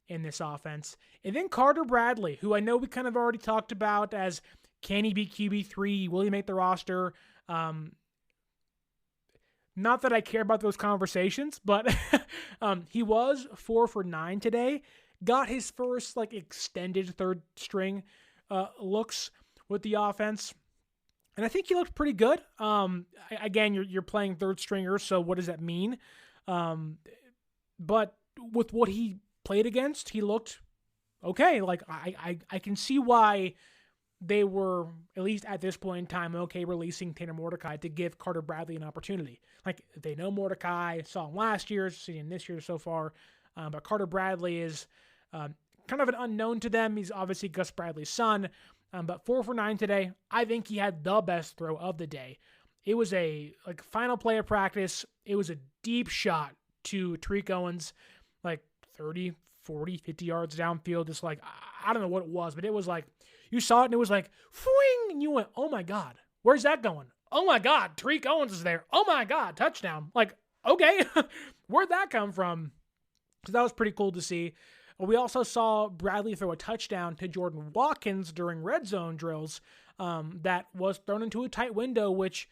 D: in this offense. And then Carter Bradley, who I know we kind of already talked about as, can he be QB3? Will he make the roster? Not that I care about those conversations, but he was 4 for 9 today. Got his first extended third string looks with the offense. And I think he looked pretty good. Again, you're playing third stringer, so what does that mean? But with what he played against, he looked okay. I can see why they were, at least at this point in time, okay releasing Tanner Mordecai to give Carter Bradley an opportunity. They know Mordecai, saw him last year, seeing this year so far. But Carter Bradley is kind of an unknown to them. He's obviously Gus Bradley's son. But 4 for 9 today. I think he had the best throw of the day. It was a final play of practice. It was a deep shot to Tariq Owens, 30, 40, 50 yards downfield. Just I don't know what it was, but it was you saw it and it was fwing, and you went, oh my God, where's that going? Oh my God, Tariq Owens is there. Oh my God, touchdown. Okay, where'd that come from? So that was pretty cool to see. We also saw Bradley throw a touchdown to Jordan Watkins during red zone drills that was thrown into a tight window, which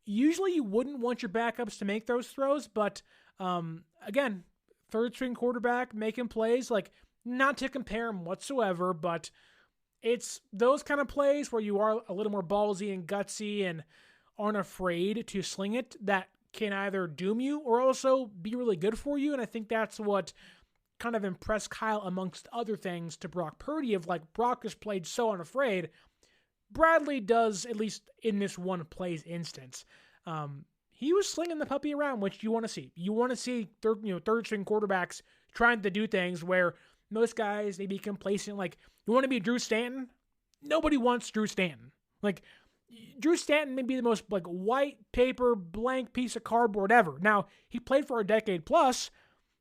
D: usually you wouldn't want your backups to make those throws. But again, third string quarterback making plays, not to compare him whatsoever, but it's those kind of plays where you are a little more ballsy and gutsy and aren't afraid to sling it that can either doom you or also be really good for you. And I think that's what kind of impressed Kyle amongst other things to Brock Purdy of Brock has played so unafraid. Bradley does, at least in this one play's instance. He was slinging the puppy around, which you want to see. You want to see third string quarterbacks trying to do things where most guys, they be complacent. You want to be Drew Stanton? Nobody wants Drew Stanton. Drew Stanton may be the most white paper blank piece of cardboard ever. Now, he played for a decade plus,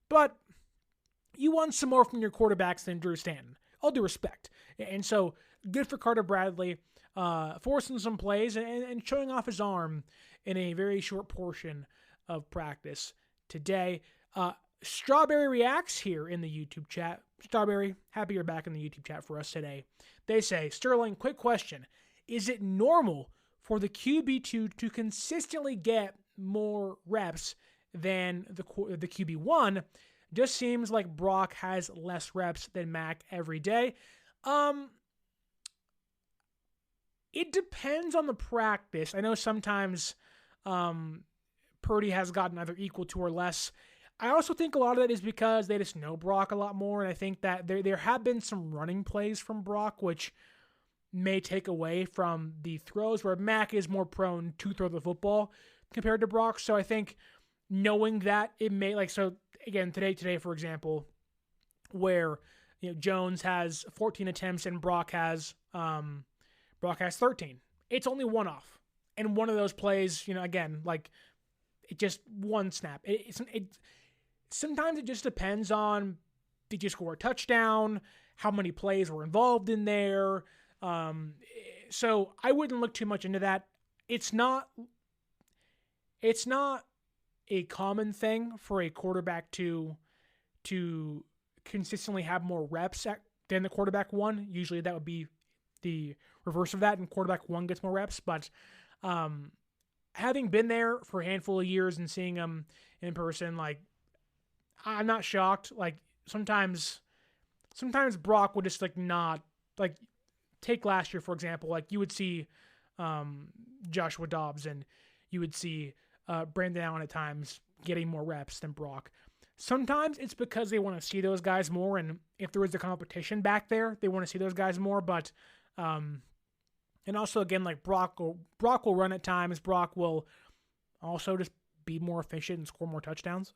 D: but you want some more from your quarterbacks than Drew Stanton. All due respect. And so, good for Carter Bradley, forcing some plays and showing off his arm in a very short portion of practice today. Strawberry reacts here in the YouTube chat. Strawberry, happy you're back in the YouTube chat for us today. They say, Sterling, quick question. Is it normal for the QB2 to consistently get more reps than the QB1? Just seems like Brock has less reps than Mac every day. It depends on the practice. I know sometimes Purdy has gotten either equal to or less. I also think a lot of that is because they just know Brock a lot more, and I think that there have been some running plays from Brock, which may take away from the throws, where Mac is more prone to throw the football compared to Brock. So I think knowing that, it may, so again, today, for example, where Jones has 14 attempts and Brock has 13. It's only one off. And one of those plays, again, It just one snap. Sometimes it just depends on, did you score a touchdown? How many plays were involved in there? So I wouldn't look too much into that. It's not a common thing for a quarterback to consistently have more reps than the quarterback one. Usually that would be the reverse of that, and quarterback one gets more reps. But having been there for a handful of years and seeing him in person, like, I'm not shocked. Like, sometimes Brock would just not, take last year, for example. Like, you would see Joshua Dobbs and you would see Brandon Allen at times getting more reps than Brock. Sometimes it's because they want to see those guys more, and if there is a competition back there, they want to see those guys more. But and also, again, like, Brock will run at times. Brock will also just be more efficient and score more touchdowns.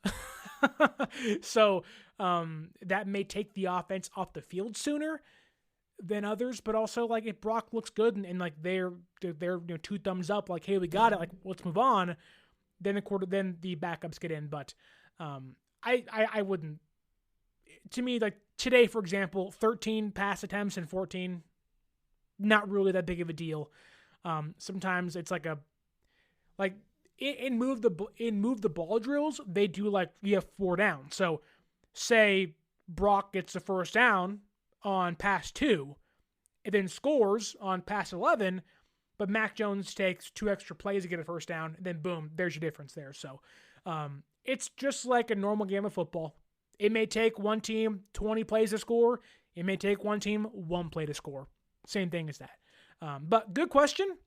D: So that may take the offense off the field sooner than others. But also, like, if Brock looks good and like they're 2 thumbs up, like, hey, we got it, like, let's move on, then the backups get in. But I wouldn't. To me, like, today, for example, 13 pass attempts and 14, not really that big of a deal. Sometimes it's in move the ball drills, they do, like, you have 4 down. So say Brock gets the first down on pass 2 and then scores on pass 11, but Mac Jones takes 2 extra plays to get a first down, and then boom, there's your difference there. So it's just like a normal game of football. It may take one team 20 plays to score. It may take one team 1 play to score. Same thing as that. But good question.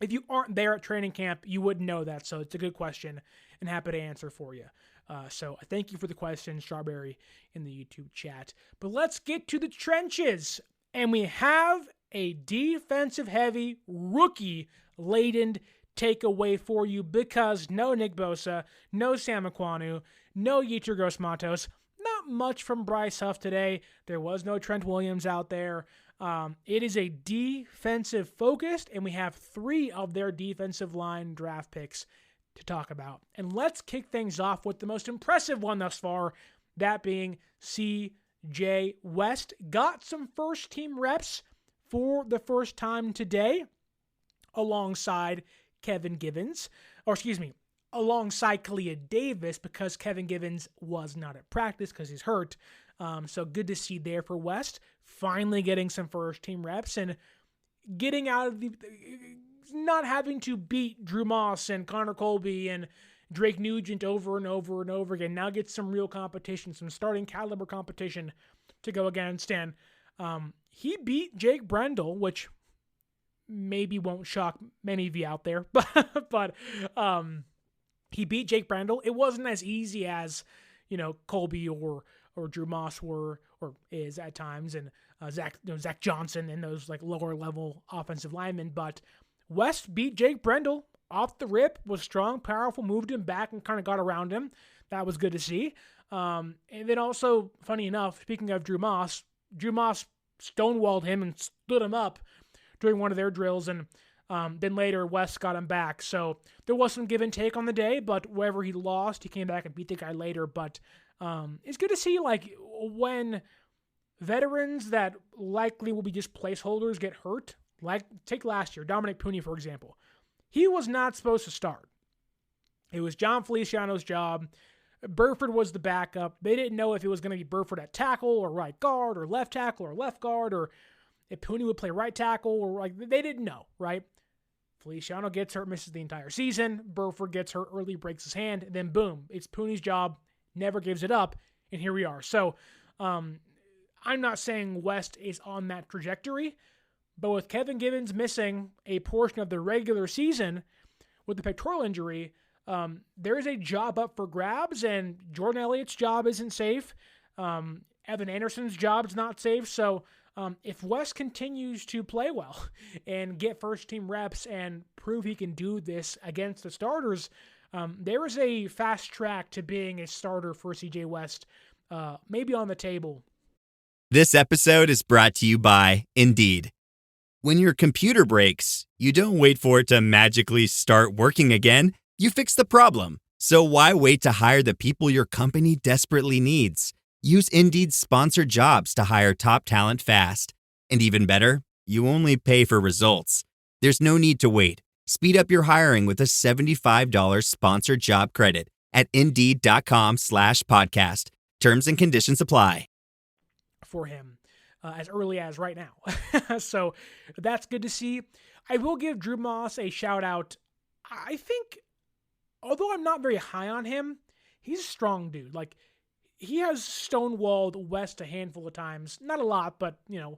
D: If you aren't there at training camp, you wouldn't know that. So it's a good question and happy to answer for you. So thank you for the question, Strawberry, in the YouTube chat. But let's get to the trenches. And we have a defensive-heavy, rookie-laden takeaway for you, because no Nick Bosa, no Sam Ekwonu, no Yetur Gross-Matos, not much from Bryce Huff today. There was no Trent Williams out there. It is a defensive focused, and we have 3 of their defensive line draft picks to talk about. And let's kick things off with the most impressive one thus far, that being C.J. West. Got some first-team reps for the first time today alongside alongside Kalia Davis, because Kevin Givens was not at practice because he's hurt. So good to see there for West, finally getting some first-team reps and getting out of not having to beat Drew Moss and Connor Colby and Drake Nugent over and over and over again. Now get some real competition, some starting caliber competition to go against. And he beat Jake Brendel, which maybe won't shock many of you out there, but he beat Jake Brendel. It wasn't as easy as, Colby or Drew Moss were, or is at times, and Zach Johnson and those, like, lower level offensive linemen. But West beat Jake Brendel off the rip, was strong, powerful, moved him back and kind of got around him. That was good to see. And then also, funny enough, speaking of Drew Moss stonewalled him and stood him up during one of their drills, and then later West got him back. So there was some give and take on the day, but wherever he lost, he came back and beat the guy later. But it's good to see, like, when veterans that likely will be just placeholders get hurt. Like, take last year, Dominic Puni, for example. He was not supposed to start. It was John Feliciano's job. Burford was the backup. They didn't know if it was going to be Burford at tackle or right guard or left tackle or left guard, or if Puni would play right tackle, or, like, they didn't know, right? Feliciano gets hurt, misses the entire season. Burford gets hurt early, breaks his hand. Then boom, it's Puni's job, never gives it up, and here we are. So I'm not saying West is on that trajectory, but with Kevin Givens missing a portion of the regular season with the pectoral injury, there is a job up for grabs, and Jordan Elliott's job isn't safe. Evan Anderson's job's not safe. So if West continues to play well and get first-team reps and prove he can do this against the starters, there is a fast track to being a starter for CJ West, maybe on the table.
G: This episode is brought to you by Indeed. When your computer breaks, you don't wait for it to magically start working again. You fix the problem So why wait to hire the people your company desperately needs? Use Indeed's sponsored jobs to hire top talent fast. And even better, you only pay for results. There's no need to wait. Speed up your hiring with a $75 sponsored job credit at Indeed.com/podcast. Terms and conditions apply.
D: For him as early as right now. So that's good to see. I will give Drew Moss a shout out. I think, although I'm not very high on him, he's a strong dude. Like, he has stonewalled West a handful of times. Not a lot, but, you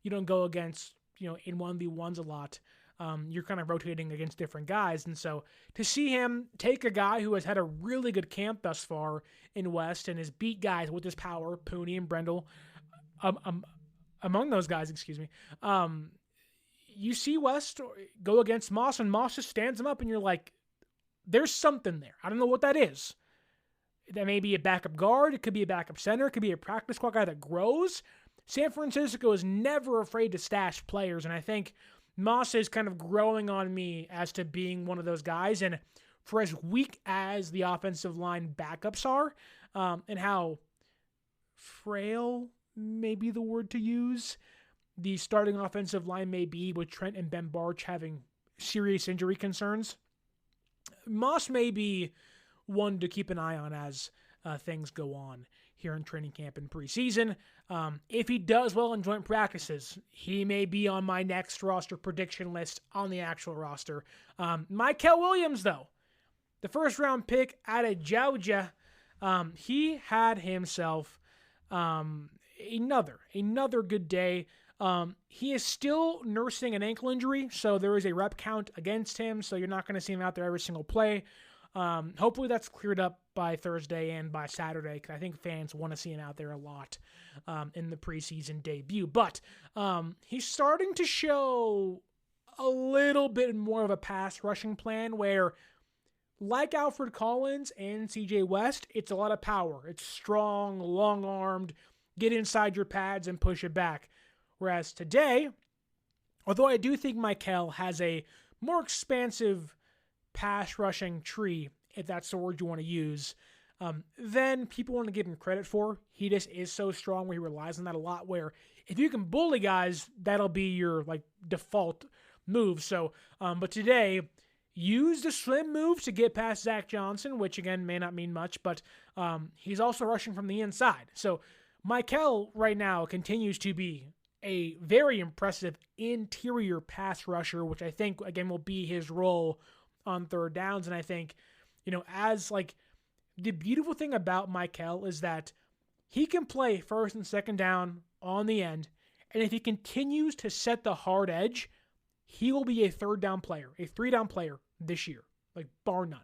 D: don't go against, in 1v1s a lot. You're kind of rotating against different guys. And so to see him take a guy who has had a really good camp thus far in West and has beat guys with his power, Purdy and Brendel, among those guys, you see West go against Moss, and Moss just stands him up, and you're like, there's something there. I don't know what that is. That may be a backup guard. It could be a backup center. It could be a practice squad guy that grows. San Francisco is never afraid to stash players, and I think Moss is kind of growing on me as to being one of those guys. And for as weak as the offensive line backups are, and how frail may be the word to use the starting offensive line may be, with Trent and Ben Barch having serious injury concerns, Moss may be one to keep an eye on as things go on here in training camp and preseason. If he does well in joint practices, he may be on my next roster prediction list on the actual roster. Mykel Williams, though, the first-round pick out of Georgia, he had himself another good day. He is still nursing an ankle injury, so there is a rep count against him, so you're not going to see him out there every single play. Hopefully that's cleared up by Thursday and by Saturday, because I think fans want to see him out there a lot in the preseason debut. But he's starting to show a little bit more of a pass rushing plan where, like Alfred Collins and CJ West, it's a lot of power. It's strong, long-armed, get inside your pads and push it back. Whereas today, although I do think Mykel has a more expansive pass rushing tree, if that's the word you want to use, then people want to give him credit for. He just is so strong where he relies on that a lot, where if you can bully guys, that'll be your default move. So, but today, used the slim move to get past Zach Johnson, which again may not mean much, but he's also rushing from the inside. So Mykel right now continues to be a very impressive interior pass rusher, which I think, again, will be his role on third downs. And I think, as the beautiful thing about Mykel is that he can play first and second down on the end. And if he continues to set the hard edge, he will be a third down player, a 3-down player this year, bar none.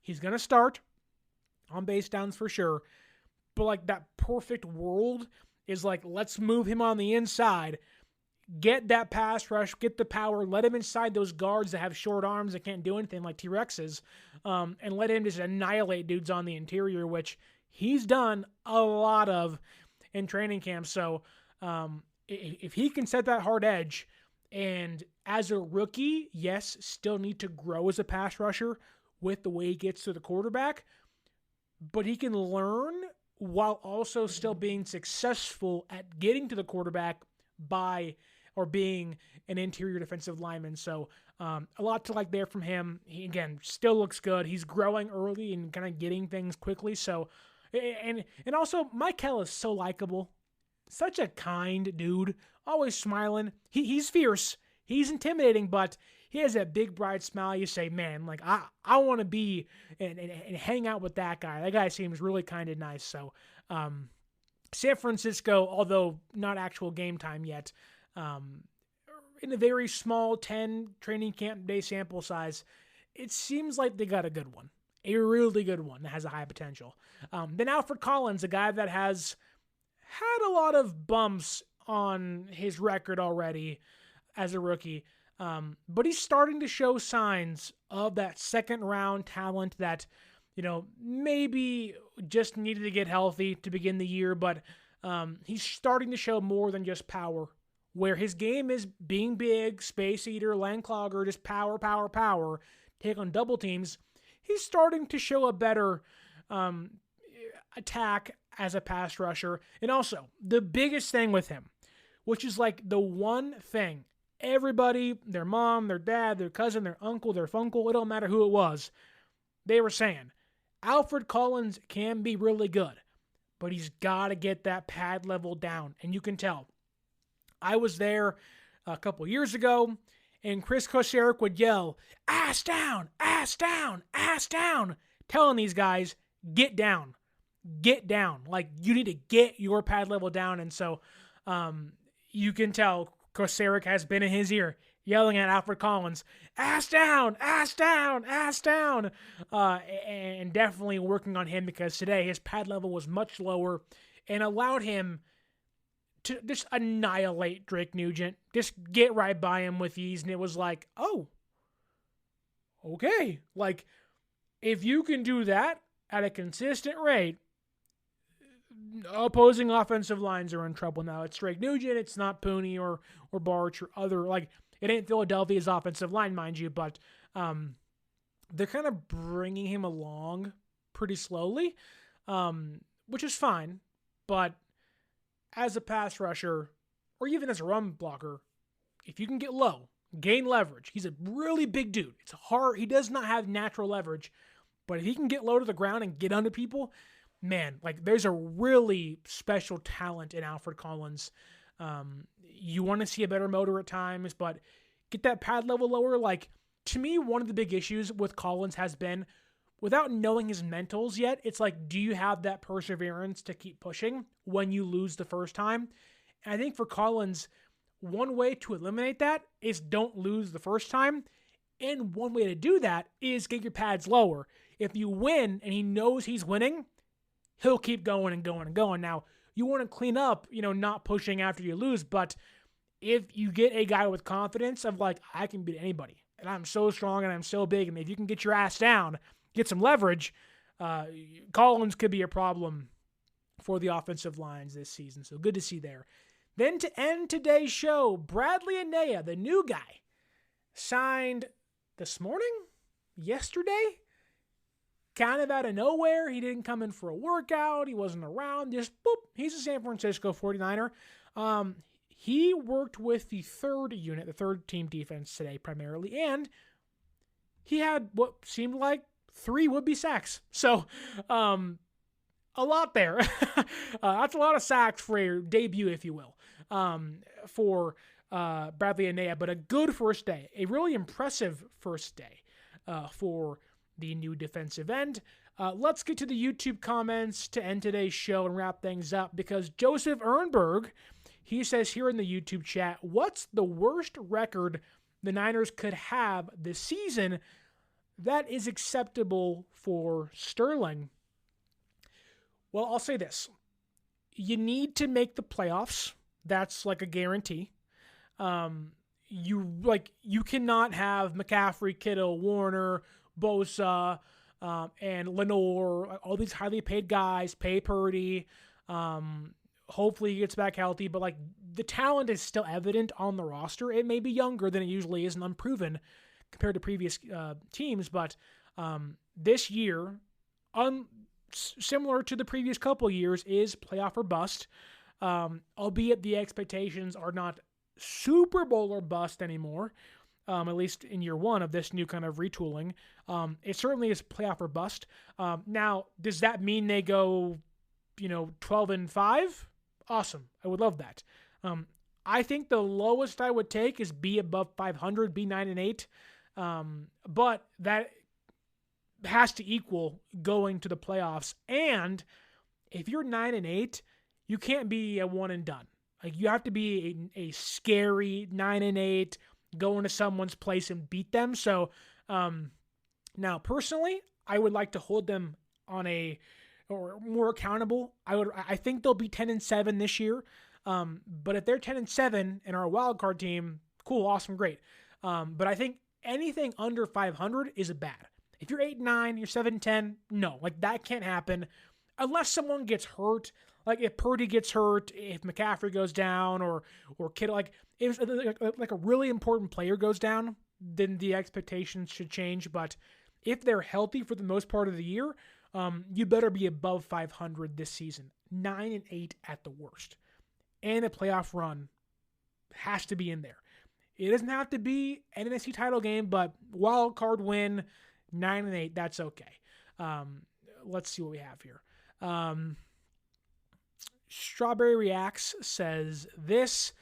D: He's going to start on base downs for sure. But that perfect world is let's move him on the inside, get that pass rush, get the power, let him inside those guards that have short arms that can't do anything like T-Rexes, and let him just annihilate dudes on the interior, which he's done a lot of in training camp. So if he can set that hard edge, and as a rookie, yes, still need to grow as a pass rusher with the way he gets to the quarterback, but he can learn while also still being successful at getting to the quarterback being an interior defensive lineman. So a lot to like there from him. He, again, still looks good. He's growing early and kind of getting things quickly. So, and also Mykel is so likable. Such a kind dude, always smiling. He's fierce. He's intimidating, but he has that big, bright smile. You say, man, I want to be and hang out with that guy. That guy seems really kind of nice. So San Francisco, although not actual game time yet, in a very small 10 training camp day sample size, it seems like they got a good one. A really good one that has a high potential. Then Alfred Collins, a guy that has had a lot of bumps on his record already as a rookie. But he's starting to show signs of that second-round talent that, maybe just needed to get healthy to begin the year. But he's starting to show more than just power, where his game is being big, space eater, lane clogger, just power, take on double teams. he's starting to show a better attack as a pass rusher. And also, the biggest thing with him, which is like the one thing everybody, their mom, their dad, their cousin, their uncle, their funkle, it don't matter who it was, they were saying, Alfred Collins can be really good, but he's got to get that pad level down. And you can tell. I was there a couple years ago, and Chris Kocurek would yell, ass down, ass down, ass down, telling these guys, get down. Get down. Like, you need to get your pad level down. And so you can tell Kocurek has been in his ear yelling at Alfred Collins, ass down, ass down, ass down. And definitely working on him, because today his pad level was much lower and allowed him to just annihilate Drake Nugent, just get right by him with ease. And it was like, oh, okay. Like, if you can do that at a consistent rate, opposing offensive lines are in trouble now. It's Drake Nugent, it's not Pooney or Barch or other, like, it ain't Philadelphia's offensive line, mind you, but they're kind of bringing him along pretty slowly, which is fine. But as a pass rusher, or even as a run blocker, if you can get low, gain leverage, he's a really big dude. It's hard. He does not have natural leverage, but if he can get low to the ground and get under people, man, like, there's a really special talent in Alfred Collins. You want to see a better motor at times, but get that pad level lower. Like, to me, one of the big issues with Collins has been, without knowing his mentals yet, it's like, do you have that perseverance to keep pushing when you lose the first time? And I think for Collins, one way to eliminate that is don't lose the first time. And one way to do that is get your pads lower. If you win and he knows he's winning, he'll keep going and going and going. Now, you want to clean up, not pushing after you lose, but if you get a guy with confidence of like, I can beat anybody, and I'm so strong and I'm so big, and if you can get your ass down, get some leverage, Collins could be a problem for the offensive lines this season. So good to see there. Then to end today's show, Bradlee Anae, the new guy, signed this morning, yesterday, kind of out of nowhere. He didn't come in for a workout. He wasn't around. Just boop. He's a San Francisco 49er. He worked with the third unit, the third team defense today primarily, and he had what seemed like 3 would-be sacks. So, a lot there. That's a lot of sacks for your debut, if you will, for Bradlee Anae, but a good first day, a really impressive first day for the new defensive end. Let's get to the YouTube comments to end today's show and wrap things up, because Joseph Ernberg, he says here in the YouTube chat, what's the worst record the Niners could have this season that is acceptable for Sterling? Well, I'll say this. You need to make the playoffs. That's like a guarantee. You cannot have McCaffrey, Kittle, Warner, Bosa, and Lenore, all these highly paid guys, pay Purdy. Hopefully he gets back healthy, but like, the talent is still evident on the roster. It may be younger than it usually is and unproven compared to previous teams, but this year, similar to the previous couple years, is playoff or bust, albeit the expectations are not Super Bowl or bust anymore, at least in year one of this new kind of retooling. It certainly is playoff or bust. Now, does that mean they go, 12-5? Awesome. I would love that. I think the lowest I would take is be above 500, be 9-8. But that has to equal going to the playoffs. And if you're 9-8, you can't be a one and done. Like, you have to be a scary 9-8, go into someone's place and beat them. So now, personally, I would like to hold them on or more accountable. I think they'll be 10-7 this year. But if they're 10-7 and are a wild card team, cool, awesome, great. But I think anything under 500 is bad. If you're 8-9, you're 7-10, no, like, that can't happen unless someone gets hurt. Like, if Purdy gets hurt, if McCaffrey goes down, or Kittle, like, if like a really important player goes down, then the expectations should change. But if they're healthy for the most part of the year, you better be above 500 this season. 9-8 at the worst. And a playoff run has to be in there. It doesn't have to be an NFC title game, but wild card win, 9-8, that's okay. Let's see what we have here. Strawberry Reacts says this.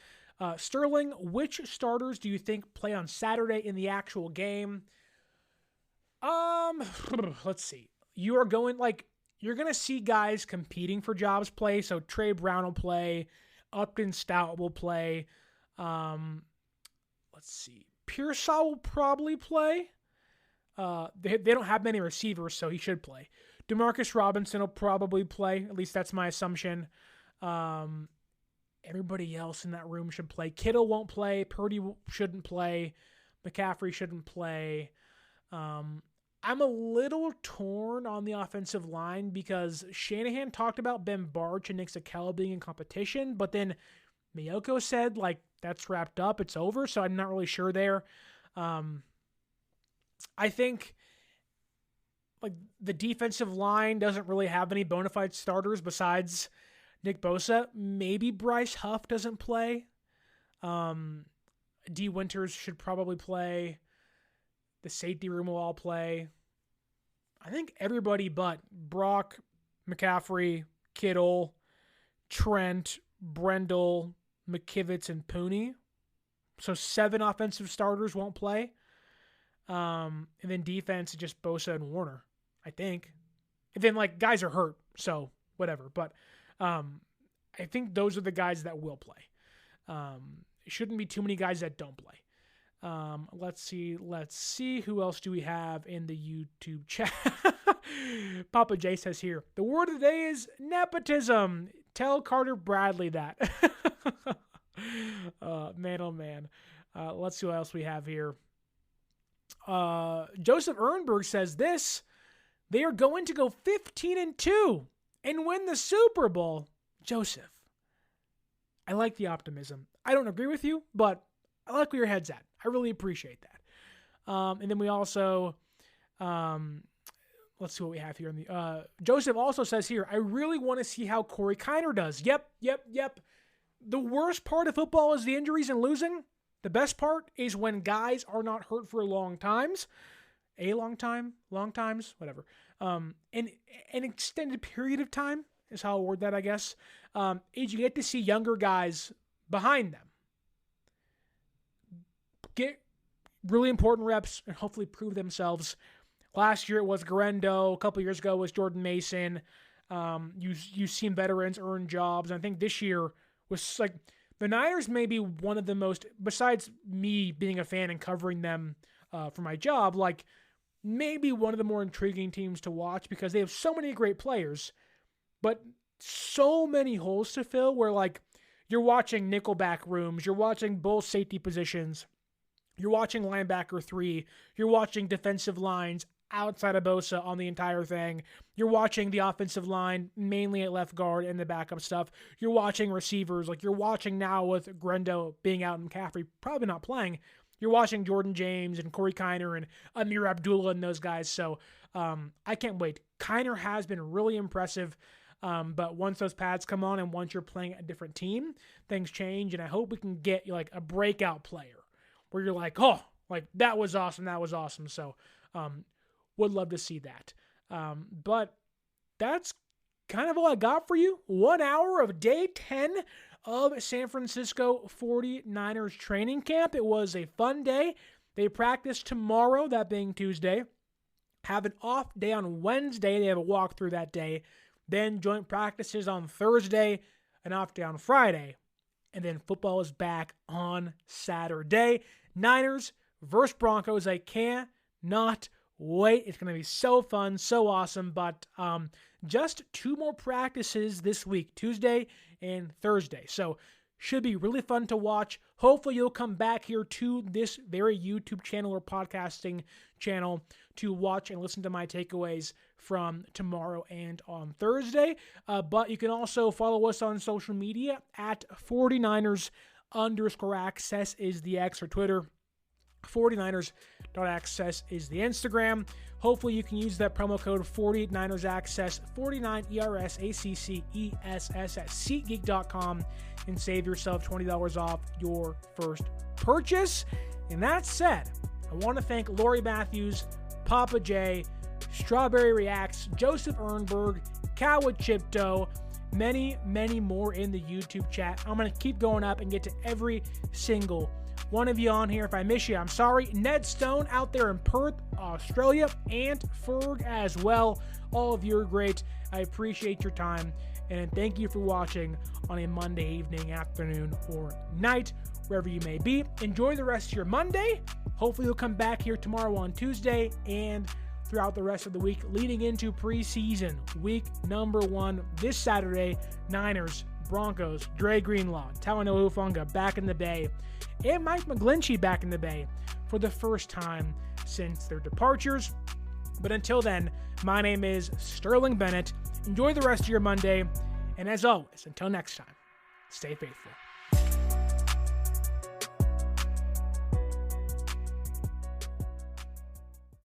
D: Sterling, which starters do you think play on Saturday in the actual game? Let's see. You're going to see guys competing for jobs play. So Trey Brown will play. Upton Stout will play. Let's see. Pearsall will probably play. They don't have many receivers, so he should play. Demarcus Robinson will probably play. At least that's my assumption. Everybody else in that room should play. Kittle won't play. Purdy shouldn't play. McCaffrey shouldn't play. I'm a little torn on the offensive line because Shanahan talked about Ben Barch and Nick Zakello being in competition, but then Miyoko said, that's wrapped up, it's over, so I'm not really sure there. I think the defensive line doesn't really have any bona fide starters besides Nick Bosa. Maybe Bryce Huff doesn't play. D. Winters should probably play. The safety room will all play. I think everybody but Brock, McCaffrey, Kittle, Trent, Brendel, McKivitz, and Pooney. So 7 offensive starters won't play. And then defense is just Bosa and Warner, I think. And then guys are hurt, so whatever. But I think those are the guys that will play. It shouldn't be too many guys that don't play. Let's see. Who else do we have in the YouTube chat? Papa J says here, the word of the day is nepotism. Tell Carter Bradley that. Man, oh man. Let's see what else we have here. Joseph Ehrenberg says this. They are going to go 15-2 and win the Super Bowl. Joseph, I like the optimism. I don't agree with you, but I like where your head's at. I really appreciate that. And then we also, let's see what we have here. Joseph also says here, I really want to see how Corey Kiner does. Yep. The worst part of football is the injuries and losing. The best part is when guys are not hurt for long times. Long times, whatever. An extended period of time is how I'll word that, I guess. Is you get to see younger guys behind them get really important reps and hopefully prove themselves. Last year it was Guerendo. A couple years ago it was Jordan Mason. You've seen veterans earn jobs. And I think this year was the Niners may be one of the most, besides me being a fan and covering them for my job, maybe one of the more intriguing teams to watch because they have so many great players, but so many holes to fill where you're watching nickelback rooms, you're watching both safety positions, you're watching linebacker 3, you're watching defensive lines outside of Bosa on the entire thing. You're watching the offensive line mainly at left guard and the backup stuff. You're watching receivers. You're watching now with Guerendo being out and McCaffrey probably not playing. You're watching Jordan James and Corey Kiner and Amir Abdullah and those guys. So I can't wait. Kiner has been really impressive. But once those pads come on and once you're playing a different team, things change. And I hope we can get a breakout player where you're that was awesome. So would love to see that. But that's kind of all I got for you. 1 hour of day 10 of San Francisco 49ers training camp. It was a fun day. They practice tomorrow, that being Tuesday. Have an off day on Wednesday. They have a walkthrough that day. Then joint practices on Thursday, an off day on Friday. And then football is back on Saturday. Niners versus Broncos. I cannot wait. It's going to be so fun, so awesome. But just 2 more practices this week, Tuesday and Thursday. So should be really fun to watch. Hopefully you'll come back here to this very YouTube channel or podcasting channel to watch and listen to my takeaways from tomorrow and on Thursday. But you can also follow us on social media at 49ers_access is the X or Twitter. 49ers.access is the Instagram. Hopefully you can use that promo code 49ersaccess, 49ERSACCESS at SeatGeek.com and save yourself $20 off your first purchase. And that said, I want to thank Lori Matthews, Papa J, Strawberry Reacts, Joseph Ernberg, Cowwood Chipto, many, many more in the YouTube chat. I'm going to keep going up and get to every single one of you on here. If I miss you, I'm sorry. Ned Stone out there in Perth, Australia, and Ferg as well. All of you are great. I appreciate your time, and thank you for watching on a Monday evening, afternoon, or night, wherever you may be. Enjoy the rest of your Monday. Hopefully you'll come back here tomorrow on Tuesday and throughout the rest of the week leading into preseason week number 1 this Saturday. Niners, Broncos, Dre Greenlaw, Talanoa Hufanga back in the Bay, and Mike McGlinchey back in the Bay for the first time since their departures. But until then, my name is Sterling Bennett. Enjoy the rest of your Monday, and as always, until next time, stay faithful.